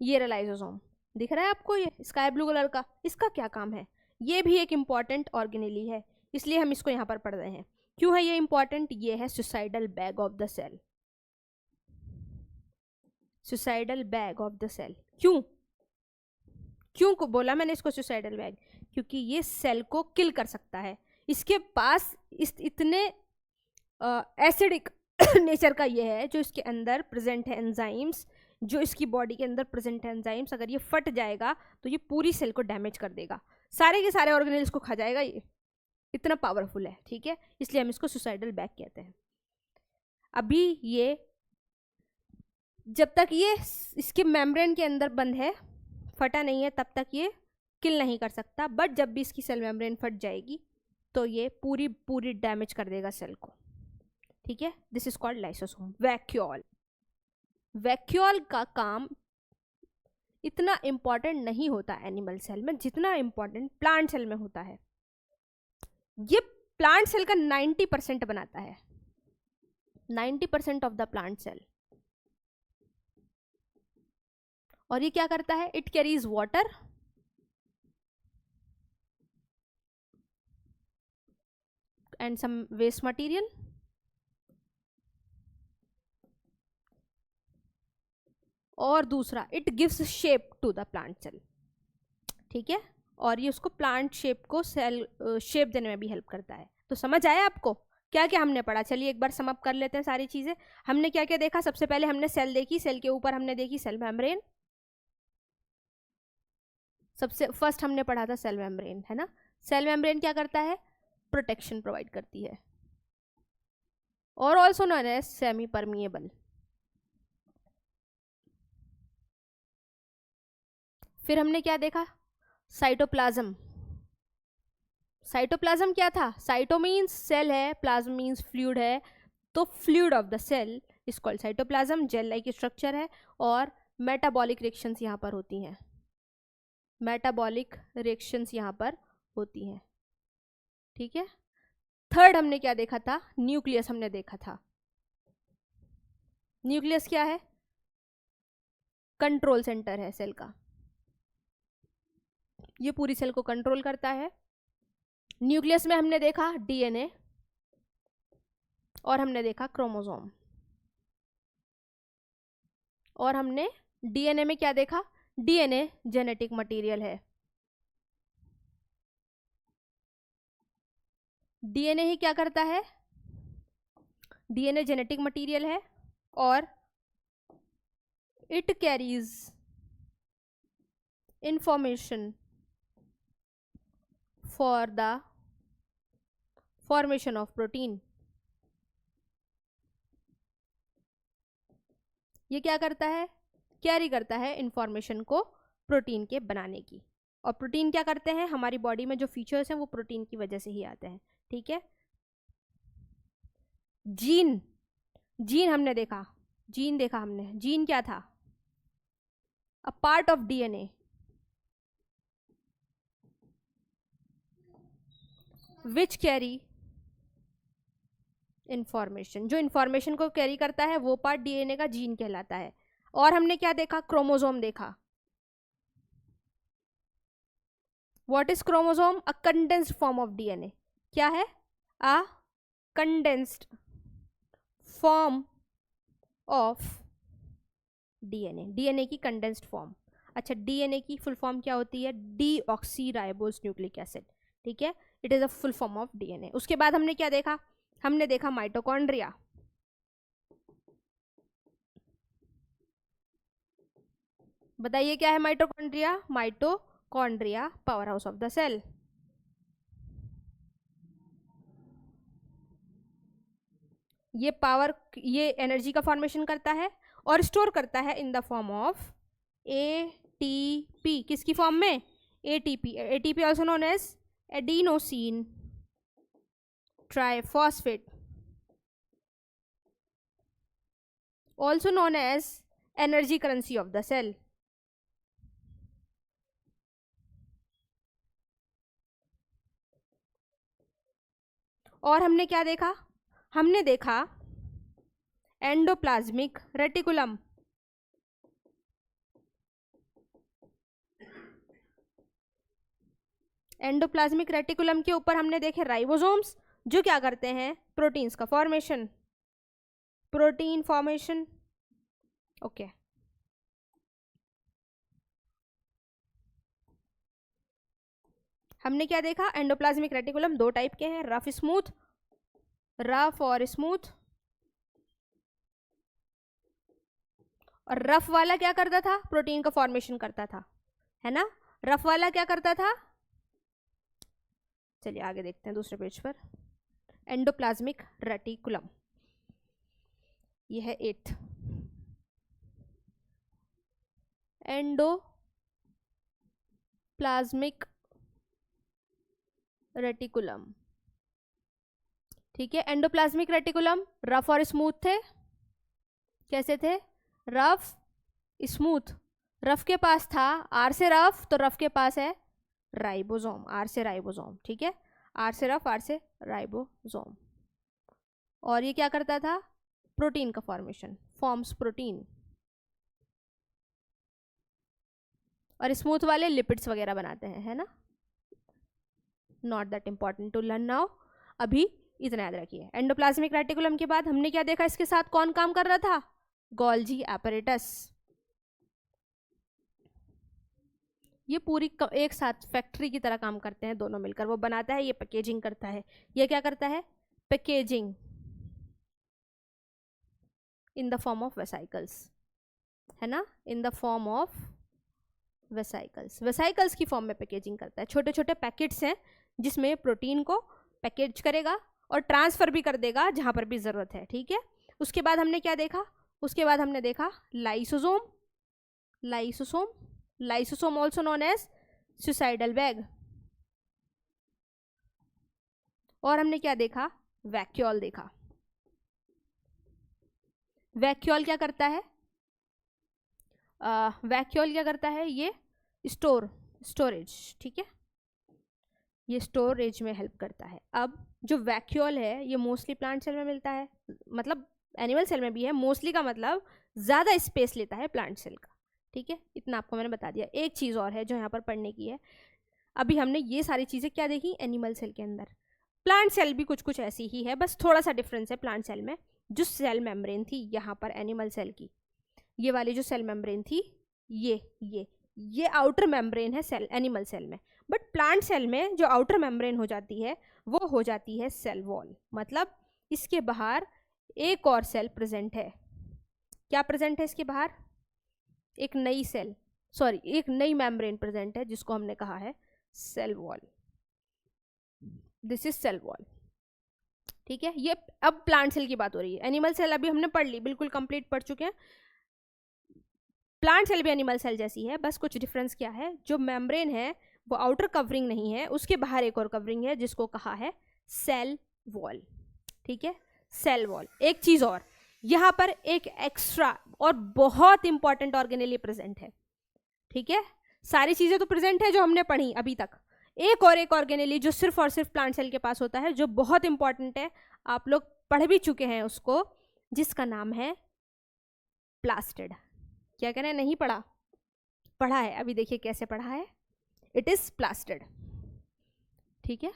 ये रहा लाइसोसोम, दिख रहा है आपको ये स्काई ब्लू कलर का? इसका क्या काम है? ये भी एक इम्पॉर्टेंट ऑर्गेनेली है, इसलिए हम इसको यहाँ पर पढ़ रहे हैं। क्यों है ये इम्पॉर्टेंट? ये है suicidal bag of the cell. Suicidal bag of the cell. क्यों क्यों को बोला मैंने इसको सुसाइडल बैग? क्योंकि ये सेल को किल कर सकता है। इसके पास इतने एसिडिक नेचर का ये है, जो इसके अंदर प्रेजेंट है एंजाइम्स, जो इसकी बॉडी के अंदर प्रेजेंट है एंजाइम्स, अगर ये फट जाएगा तो ये पूरी सेल को डैमेज कर देगा, सारे के सारे ऑर्गेनेल्स को खा जाएगा, ये इतना पावरफुल है, ठीक है। इसलिए हम इसको सुसाइडल बैग कहते हैं। अभी ये जब तक ये इसके मेम्ब्रेन के अंदर बंद है, फटा नहीं है, तब तक ये किल नहीं कर सकता। बट जब भी इसकी सेल मेम्ब्रेन फट जाएगी तो ये पूरी पूरी डैमेज कर देगा सेल को, ठीक है। This is called lysosome. Vacuole, vacuole का काम इतना इम्पॉर्टेंट नहीं होता एनिमल सेल में जितना इम्पॉर्टेंट प्लांट सेल में होता है। ये प्लांट सेल का 90% बनाता है, 90% ऑफ द प्लांट सेल। और ये क्या करता है? It carries water and some waste material, और दूसरा it gives shape to the plant cell, ठीक है। और ये उसको प्लांट शेप को सेल शेप देने में भी हेल्प करता है। तो समझ आया आपको क्या क्या हमने पढ़ा? चलिए एक बार सम अप कर लेते हैं सारी चीजें। हमने क्या क्या देखा? सबसे पहले हमने सेल देखी, सेल के ऊपर हमने देखी सेल मेम्ब्रेन। सबसे फर्स्ट हमने पढ़ा था सेल मेम्ब्रेन, है ना। सेल मेम्ब्रेन क्या करता है? प्रोटेक्शन प्रोवाइड करती है, और also known as semi permeable. फिर हमने क्या देखा? साइटोप्लाज्म। साइटोप्लाज्म क्या था? साइटो मीन्स सेल है, प्लाज्म मीन्स फ्लूइड है, तो fluid of the cell is called cytoplasm. Gel like structure है, और मेटाबॉलिक रिएक्शंस यहाँ पर होती हैं, मेटाबॉलिक रिएक्शंस यहाँ पर होती हैं, ठीक है। थर्ड हमने क्या देखा था? न्यूक्लियस हमने देखा था। न्यूक्लियस क्या है? कंट्रोल सेंटर है सेल का, ये पूरी सेल को कंट्रोल करता है। न्यूक्लियस में हमने देखा डीएनए, और हमने देखा क्रोमोसोम। और हमने डीएनए में क्या देखा? डीएनए जेनेटिक मटेरियल है, डीएनए ही क्या करता है? डीएनए जेनेटिक मटेरियल है, और it carries information for the formation of protein. ये क्या करता है? कैरी करता है इंफॉर्मेशन को प्रोटीन के बनाने की। और प्रोटीन क्या करते हैं? हमारी बॉडी में जो फीचर्स हैं वो प्रोटीन की वजह से ही आते हैं, ठीक है। जीन, जीन हमने देखा, जीन देखा हमने। जीन क्या था? A part of DNA which carry information. जो इंफॉर्मेशन को कैरी करता है वो पार्ट डीएनए का जीन कहलाता है। और हमने क्या देखा? क्रोमोसोम देखा। What is chromosome? A condensed form of DNA. क्या है? A condensed form of DNA. DNA की कंडेंस्ड फॉर्म। अच्छा, डीएनए की फुल फॉर्म क्या होती है? Deoxyribose nucleic acid. ठीक है, it is a full form of DNA. उसके बाद हमने क्या देखा? हमने देखा माइटोकॉन्ड्रिया। बताइए क्या है mitochondria? Mitochondria power house of the cell. ये एनर्जी का फॉर्मेशन करता है और स्टोर करता है in the form of ATP. किसकी फॉर्म में? ATP. ATP also known as adenosine triphosphate, also known as energy currency of the cell. और हमने क्या देखा? हमने देखा एंडोप्लाज्मिक रेटिकुलम। एंडोप्लाज्मिक रेटिकुलम के ऊपर हमने देखे राइबोसोम्स, जो क्या करते हैं? प्रोटीन्स का फॉर्मेशन, प्रोटीन फॉर्मेशन। ओके, हमने क्या देखा? एंडोप्लाज्मिक रेटिकुलम दो टाइप के हैं, रफ स्मूथ, रफ और स्मूथ। और रफ वाला क्या करता था? प्रोटीन का फॉर्मेशन करता था, है ना? रफ वाला क्या करता था? चलिए आगे देखते हैं दूसरे पेज पर। एंडोप्लाज्मिक रेटिकुलम, यह है 8th। एंडोप्लाज्मिक रेटिकुलम, ठीक है। एंडोप्लाज्मिक रेटिकुलम रफ और स्मूथ थे। कैसे थे? Rough smooth. रफ के पास था आर से रफ, तो रफ के पास है राइबोसोम, आर से राइबोसोम। ठीक है, आर से रफ, आर से राइबोसोम। और ये क्या करता था? प्रोटीन का फॉर्मेशन, फॉर्म्स प्रोटीन। और स्मूथ वाले लिपिड्स वगैरह बनाते हैं, है ना? Not that important to learn now, अभी इतना याद रखिए। एंडोप्लाज्मिक रेटिकुलम के बाद हमने क्या देखा? इसके साथ कौन काम कर रहा था? Golgi apparatus. ये पूरी एक साथ फैक्ट्री की तरह काम करते हैं दोनों मिलकर। वो बनाता है, ये पैकेजिंग करता है। ये क्या करता है? Packaging in the form of vesicles, है ना? इन the form of vesicles. Vesicles की फॉर्म में पैकेजिंग करता है। छोटे छोटे पैकेट्स हैं जिसमें प्रोटीन को पैकेज करेगा और ट्रांसफर भी कर देगा जहां पर भी जरूरत है। ठीक है, उसके बाद हमने क्या देखा? उसके बाद हमने देखा lysosome. Lysosome, lysosome also known as suicidal bag. और हमने क्या देखा? वैक्यूल देखा। वैक्यूल क्या करता है? वैक्यूल क्या करता है? ये स्टोरेज, ठीक है, ये स्टोरेज में हेल्प करता है। अब जो वैक्यूल है ये मोस्टली प्लांट सेल में मिलता है, मतलब एनिमल सेल में भी है। मोस्टली का मतलब ज़्यादा स्पेस लेता है प्लांट सेल का। ठीक है, इतना आपको मैंने बता दिया। एक चीज़ और है जो यहाँ पर पढ़ने की है। अभी हमने ये सारी चीज़ें क्या देखी एनिमल सेल के अंदर। प्लांट सेल भी कुछ कुछ ऐसी ही है, बस थोड़ा सा डिफरेंस है प्लांट सेल में। जो सेल मेम्ब्रेन थी यहाँ पर एनिमल सेल की, ये वाली जो सेल मेम्ब्रेन थी, ये आउटर मेम्ब्रेन है सेल एनिमल सेल में। बट प्लांट सेल में जो आउटर मेम्ब्रेन हो जाती है वो हो जाती है सेल वॉल। मतलब इसके बाहर एक और सेल प्रेजेंट है। क्या प्रेजेंट है इसके बाहर? एक नई सेल, सॉरी एक नई मेम्ब्रेन प्रेजेंट है जिसको हमने कहा है cell wall. This is cell wall. ठीक है, ये अब प्लांट सेल की बात हो रही है। एनिमल सेल अभी हमने पढ़ ली, बिल्कुल कंप्लीट पढ़ चुके हैं। प्लांट सेल भी एनिमल सेल जैसी है, बस कुछ डिफरेंस क्या है? जो मेम्ब्रेन है वो आउटर कवरिंग नहीं है, उसके बाहर एक और कवरिंग है जिसको कहा है सेल वॉल। ठीक है, सेल वॉल। एक चीज और, यहाँ पर एक एक्स्ट्रा और बहुत इंपॉर्टेंट ऑर्गेनेली प्रेजेंट है। ठीक है, सारी चीजें तो प्रेजेंट है जो हमने पढ़ी अभी तक। एक ऑर्गेनेली जो सिर्फ और सिर्फ प्लांट सेल के पास होता है, जो बहुत इंपॉर्टेंट है, आप लोग पढ़ भी चुके हैं उसको, जिसका नाम है प्लास्टिड। क्या करें? नहीं पढ़ा? पढ़ा है। अभी देखिए कैसे पढ़ा है। It is plastid. ठीक है,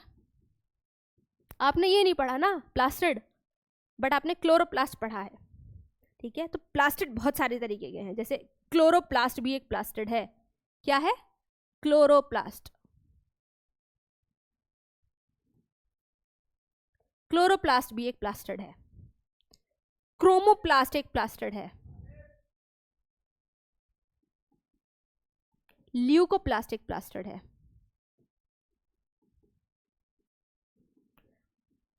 आपने ये नहीं पढ़ा ना प्लास्टिड, बट आपने क्लोरोप्लास्ट पढ़ा है। ठीक है, तो प्लास्टिड बहुत सारे तरीके के हैं, जैसे क्लोरोप्लास्ट भी एक प्लास्टिड है। क्या है? क्लोरोप्लास्ट। क्लोरोप्लास्ट भी एक प्लास्टिड है। क्रोमोप्लास्ट एक प्लास्टिड है। ल्यूकोप्लास्ट एक प्लास्टिड है।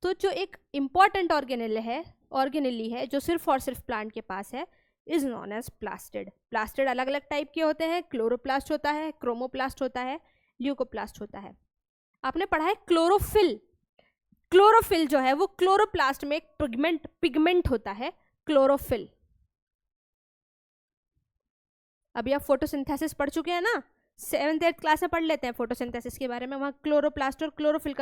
तो जो एक इंपॉर्टेंट ऑर्गेनेली है जो सिर्फ और सिर्फ प्लांट के पास है, is known as plastid. Plastid अलग अलग टाइप के होते हैं, क्लोरोप्लास्ट होता है, क्रोमोप्लास्ट होता है, ल्यूकोप्लास्ट होता है। आपने पढ़ा है क्लोरोफिल। क्लोरोफिल जो है वो क्लोरोप्लास्ट में एक पिगमेंट होता है, क्लोरोफिल। अभी आप फोटोसिंथेसिस पढ़ चुके हैं ना, 7th 8th क्लास में पढ़ लेते हैं फोटोसिंथेसिस के बारे में, वहाँ क्लोरोप्लास्ट और क्लोरोफिल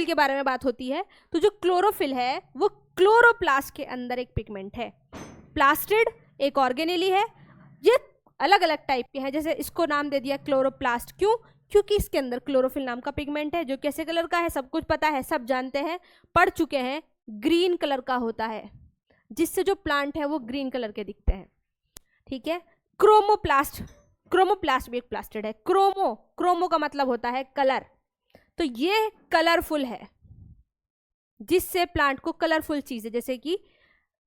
के बारे में बात होती है। तो जो क्लोरोफिल है वो क्लोरोप्लास्ट के अंदर एक पिगमेंट है। प्लास्टिड एक ऑर्गेनेली है, ये अलग अलग टाइप के हैं, जैसे इसको नाम दे दिया क्लोरोप्लास्ट। क्यों? क्योंकि इसके अंदर क्लोरोफिल नाम का पिगमेंट है, जो कैसे कलर का है सब कुछ पता है, सब जानते हैं, पढ़ चुके हैं, ग्रीन कलर का होता है, जिससे जो प्लांट है वो ग्रीन कलर के दिखते हैं। ठीक है, क्रोमोप्लास्ट भी एक प्लास्टिड है। क्रोमो का मतलब होता है कलर, तो ये कलरफुल है, जिससे प्लांट को कलरफुल चीजें जैसे कि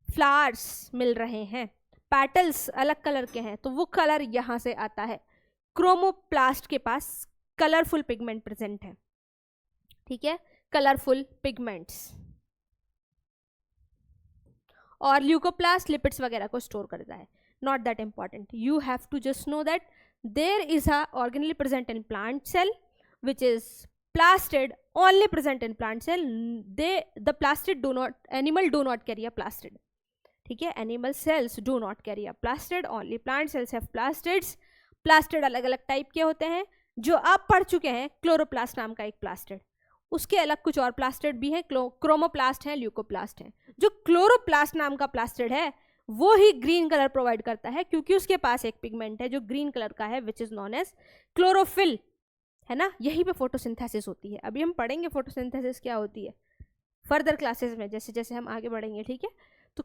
फ्लावर्स मिल रहे हैं, पेटल्स अलग कलर के हैं, तो वो कलर यहां से आता है। क्रोमोप्लास्ट के पास कलरफुल पिगमेंट प्रेजेंट है। ठीक है, कलरफुल पिगमेंट्स। और ल्यूकोप्लास्ट लिपिड्स वगैरह को स्टोर करता है। Not that important. You have to just know that there is a organelle present in plant cell which is plastid, only present in plant cell. The plastid animal do not carry a plastid. ठीक है, animal cells do not carry a plastid, only plant cells have plastids. Plastid अलग अलग type के होते हैं, जो आप पढ़ चुके हैं, क्लोरोप्लास्ट नाम का एक प्लास्टिड, उसके अलग कुछ और प्लास्टिड भी हैं, क्रोमोप्लास्ट हैं, ल्यूकोप्लास्ट हैं। जो क्लोरोप्लास्ट नाम का प्लास्टिड है वो ही ग्रीन कलर प्रोवाइड करता है, क्योंकि उसके पास एक पिगमेंट है जो ग्रीन कलर का है, which is known as chlorophyll, है ना। यहीं पे फोटोसिंथेसिस होती है। अभी हम पढ़ेंगे फोटोसिंथेसिस क्या होती है फर्दर क्लासेस में, जैसे जैसे हम आगे बढ़ेंगे। ठीक है, तो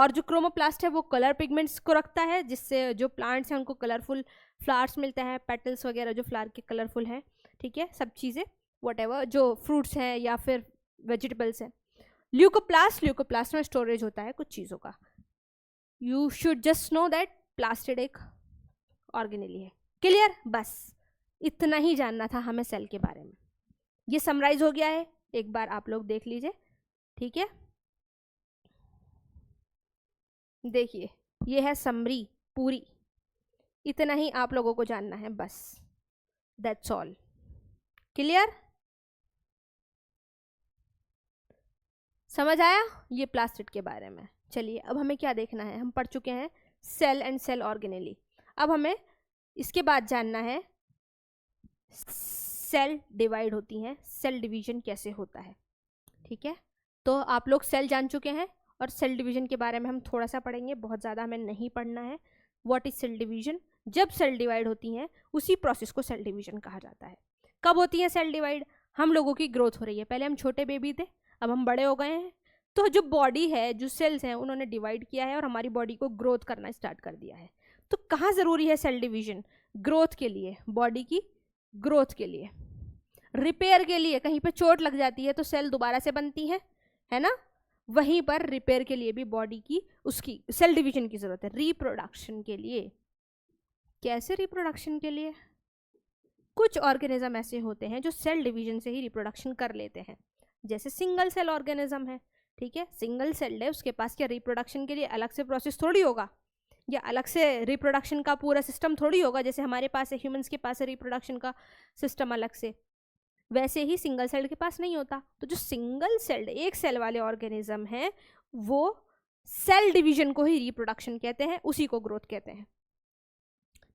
जो क्रोमोप्लास्ट है वो कलर पिगमेंट्स को रखता है, जिससे जो प्लांट्स हैं उनको कलरफुल फ्लावर्स मिलते हैं, पेटल्स वगैरह जो फ्लावर के कलरफुल हैं। ठीक है, सब चीज़ें व्हाटएवर जो फ्रूट्स हैं या फिर वेजिटेबल्स हैं। ल्यूकोप्लास्ट में स्टोरेज होता है कुछ चीज़ों का। You should just know that plastid एक ऑर्गेनेली है। क्लियर? बस इतना ही जानना था हमें सेल के बारे में। ये समराइज हो गया है, एक बार आप लोग देख लीजिए। ठीक है, देखिए ये है समरी पूरी, इतना ही आप लोगों को जानना है बस, दैट्स ऑल। क्लियर? समझ आया ये प्लास्टिड के बारे में? चलिए अब हमें क्या देखना है, हम पढ़ चुके हैं सेल एंड सेल ऑर्गेनेली। अब हमें इसके बाद जानना है सेल डिवाइड होती हैं, सेल डिवीजन कैसे होता है। ठीक है, तो आप लोग सेल जान चुके हैं और सेल डिवीजन के बारे में हम थोड़ा सा पढ़ेंगे, बहुत ज़्यादा हमें नहीं पढ़ना है। What is cell division? जब सेल डिवाइड होती हैं उसी प्रोसेस को सेल डिवीजन कहा जाता है। कब होती है सेल डिवाइड? हम लोगों की ग्रोथ हो रही है, पहले हम छोटे बेबी थे, अब हम बड़े हो गए हैं, तो जो बॉडी है, जो सेल्स हैं, उन्होंने डिवाइड किया है और हमारी बॉडी को ग्रोथ करना स्टार्ट कर दिया है। तो कहाँ ज़रूरी है सेल डिवीजन? ग्रोथ के लिए, बॉडी की ग्रोथ के लिए, रिपेयर के लिए। कहीं पे चोट लग जाती है तो सेल दोबारा से बनती है ना, वहीं पर रिपेयर के लिए भी बॉडी की उसकी सेल डिवीजन की ज़रूरत है। रिप्रोडक्शन के लिए, कैसे रिप्रोडक्शन के लिए? कुछ ऑर्गेनिज्म ऐसे होते हैं जो सेल डिवीजन से ही रिप्रोडक्शन कर लेते हैं, जैसे सिंगल सेल ऑर्गेनिज्म है। ठीक है, सिंगल सेल है, उसके पास क्या रिप्रोडक्शन के लिए अलग से प्रोसेस थोड़ी होगा, या अलग से रिप्रोडक्शन का पूरा सिस्टम थोड़ी होगा, जैसे हमारे पास है, ह्यूमंस के पास है रिप्रोडक्शन का सिस्टम अलग से, वैसे ही सिंगल सेल के पास नहीं होता। तो जो सिंगल सेल्ड एक सेल वाले ऑर्गेनिज्म हैं वो सेल डिवीजन को ही रिप्रोडक्शन कहते हैं, उसी को ग्रोथ कहते हैं।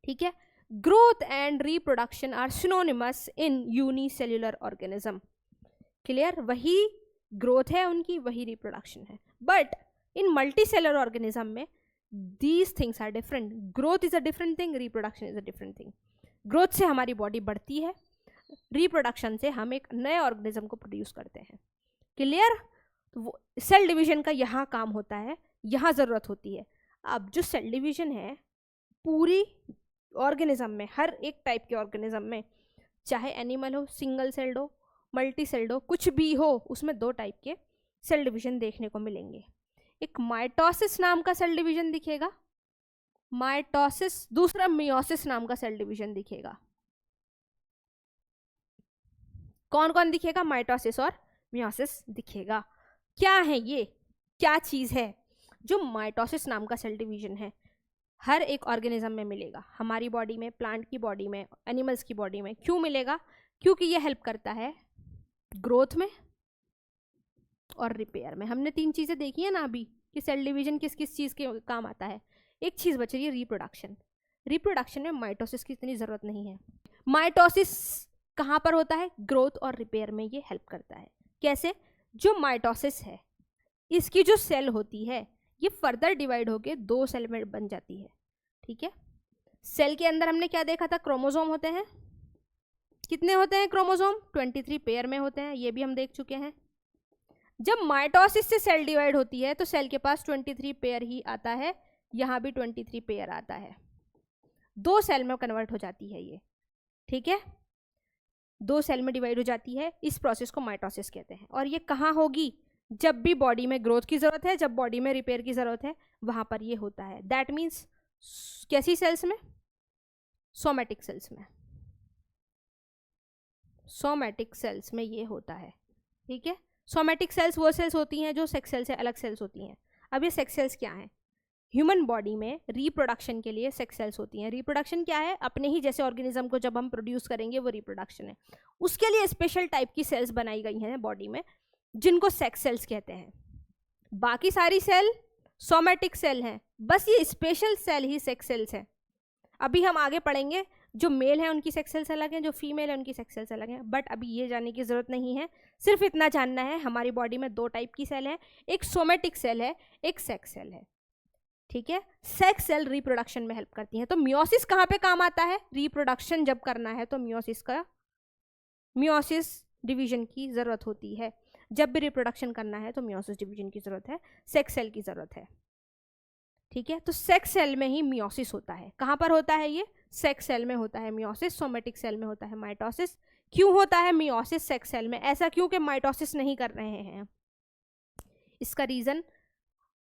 ठीक है, growth and reproduction are synonymous in unicellular organism. Clear? वही ग्रोथ है उनकी, वही रिप्रोडक्शन है। बट इन मल्टीसेलर ऑर्गेनिज्म में these things are different. Growth is a different thing, reproduction is a different thing. Growth से हमारी बॉडी बढ़ती है, रिप्रोडक्शन से हम एक नए ऑर्गेनिज्म को प्रोड्यूस करते हैं। क्लियर? सेल डिवीजन का यहाँ काम होता है, यहाँ ज़रूरत होती है। अब जो सेल डिवीजन है पूरी ऑर्गेनिज्म में, हर एक टाइप के ऑर्गेनिज्म में, चाहे एनिमल हो, सिंगल सेल्ड हो, मल्टी सेल्ड हो, कुछ भी हो, उसमें 2 टाइप के सेल डिवीजन देखने को मिलेंगे। एक माइटोसिस नाम का सेल डिवीजन दिखेगा, माइटोसिस, दूसरा मियोसिस नाम का सेल डिवीजन दिखेगा। कौन कौन दिखेगा? माइटोसिस और मियोसिस दिखेगा। क्या है ये, क्या चीज़ है? जो माइटोसिस नाम का सेल डिवीजन है हर एक ऑर्गेनिज्म में मिलेगा, हमारी बॉडी में, प्लांट की बॉडी में, एनिमल्स की बॉडी में। क्यों मिलेगा? क्योंकि ये हेल्प करता है ग्रोथ में और रिपेयर में। हमने 3 चीज़ें देखी है ना अभी कि सेल डिवीजन किस किस चीज़ के काम आता है। एक चीज़ बच रही है, रिप्रोडक्शन। रिप्रोडक्शन में माइटोसिस की इतनी ज़रूरत नहीं है। माइटोसिस कहाँ पर होता है? ग्रोथ और रिपेयर में ये हेल्प करता है। कैसे? जो माइटोसिस है इसकी जो सेल होती है ये फर्दर डिवाइड होके 2 सेल में बन जाती है। ठीक है, सेल के अंदर हमने क्या देखा था? क्रोमोसोम होते हैं। कितने होते हैं क्रोमोसोम? 23 पेयर में होते हैं, ये भी हम देख चुके हैं। जब माइटोसिस से सेल डिवाइड होती है तो सेल के पास 23 पेयर ही आता है, यहाँ भी 23 पेयर आता है, 2 सेल में कन्वर्ट हो जाती है ये। ठीक है, 2 सेल में डिवाइड हो जाती है, इस प्रोसेस को माइटोसिस कहते हैं। और ये कहाँ होगी? जब भी बॉडी में ग्रोथ की ज़रूरत है, जब बॉडी में रिपेयर की ज़रूरत है, वहाँ पर ये होता है। दैट मीन्स कैसी सेल्स में? सोमैटिक सेल्स में, सोमैटिक सेल्स में ये होता है। ठीक है, सोमैटिक सेल्स वो सेल्स होती हैं जो सेक्स सेल से अलग सेल्स होती हैं। अब ये सेक्स सेल्स क्या हैं? ह्यूमन बॉडी में रिप्रोडक्शन के लिए सेक्स सेल्स होती हैं। रिप्रोडक्शन क्या है? अपने ही जैसे ऑर्गेनिज्म को जब हम प्रोड्यूस करेंगे वो रिप्रोडक्शन है। उसके लिए स्पेशल टाइप की सेल्स बनाई गई हैं बॉडी में जिनको सेक्स सेल्स कहते हैं। बाकी सारी सेल सोमैटिक सेल हैं, बस ये स्पेशल सेल ही सेक्स सेल्स हैं। अभी हम आगे पढ़ेंगे, जो मेल है उनकी सेक्स सेल्स अलग हैं, जो फीमेल है उनकी सेक्स सेल्स अलग हैं। बट अभी ये जानने की ज़रूरत नहीं है, सिर्फ इतना जानना है हमारी बॉडी में 2 टाइप की सेल है, एक सोमैटिक सेल है, एक सेक्स सेल है। ठीक है, सेक्स सेल रिप्रोडक्शन में हेल्प करती हैं। तो मियोसिस कहाँ पे काम आता है? रिप्रोडक्शन जब करना है तो मियोसिस डिवीजन की ज़रूरत होती है। जब भी रिप्रोडक्शन करना है तो मियोसिस डिवीजन की ज़रूरत है, सेक्स सेल की ज़रूरत है। ठीक है, तो सेक्स सेल में ही मियोसिस होता है। कहाँ पर होता है ये? सेक्स सेल में होता है मियोसिस, सोमैटिक सेल में होता है माइटोसिस। क्यों होता है मियोसिस सेक्स सेल में? ऐसा क्यों कि माइटोसिस नहीं कर रहे हैं? इसका रीज़न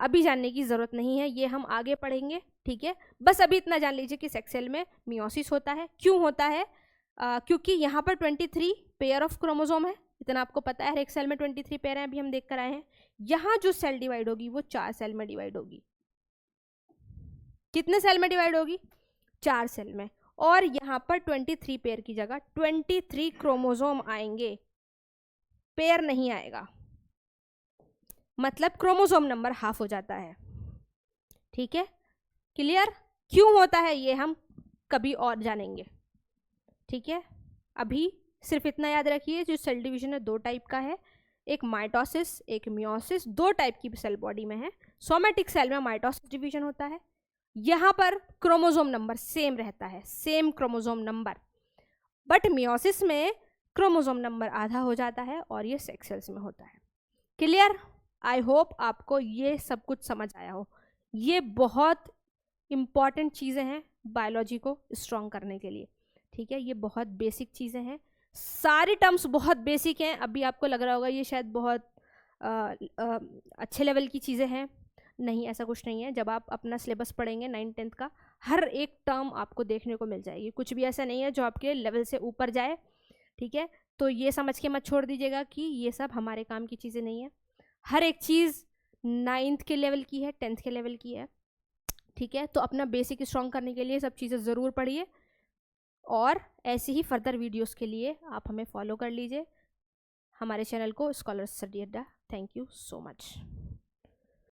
अभी जानने की ज़रूरत नहीं है, ये हम आगे पढ़ेंगे। ठीक है, बस अभी इतना जान लीजिए कि सेक्स सेल में मियोसिस होता है। क्यों होता है? क्योंकि यहाँ पर 23 पेयर ऑफ क्रोमोसोम है, इतना आपको पता है। हर एक सेल में 23 पेयर हैं, अभी हम देख कर आए हैं। यहाँ जो सेल डिवाइड होगी वो 4 सेल में डिवाइड होगी। कितने सेल में डिवाइड होगी? 4 सेल में। और यहाँ पर 23 पेयर की जगह 23 क्रोमोसोम आएंगे, पेयर नहीं आएगा। मतलब क्रोमोसोम नंबर हाफ हो जाता है। ठीक है, क्लियर? क्यों होता है ये हम कभी और जानेंगे। ठीक है, अभी सिर्फ इतना याद रखिए, जो सेल डिवीजन है 2 टाइप का है, एक माइटोसिस, एक मियोसिस। 2 टाइप की सेल बॉडी में है। सोमैटिक सेल में माइटोसिस डिवीजन होता है, यहाँ पर क्रोमोसोम नंबर सेम रहता है, same chromosome number. But meiosis में क्रोमोसोम नंबर आधा हो जाता है और ये सेक्स सेल्स में होता है। क्लियर? आई होप आपको ये सब कुछ समझ आया हो। ये बहुत इम्पॉर्टेंट चीज़ें हैं बायोलॉजी को स्ट्रॉन्ग करने के लिए। ठीक है, ये बहुत बेसिक चीज़ें हैं, सारी टर्म्स बहुत बेसिक हैं। अभी आपको लग रहा होगा ये शायद बहुत अच्छे लेवल की चीज़ें हैं, नहीं, ऐसा कुछ नहीं है। जब आप अपना सिलेबस पढ़ेंगे 9th-10th का, हर एक टर्म आपको देखने को मिल जाएगी। कुछ भी ऐसा नहीं है जो आपके लेवल से ऊपर जाए। ठीक है, तो ये समझ के मत छोड़ दीजिएगा कि ये सब हमारे काम की चीज़ें नहीं है। हर एक चीज़ 9th के लेवल की है, 10th के लेवल की है। ठीक है, तो अपना बेसिक स्ट्रॉन्ग करने के लिए सब चीज़ें ज़रूर पढ़िए, और ऐसे ही फर्दर वीडियोस के लिए आप हमें फॉलो कर लीजिए, हमारे चैनल को, स्कॉलर स्टडी अड्डा। Thank you so much.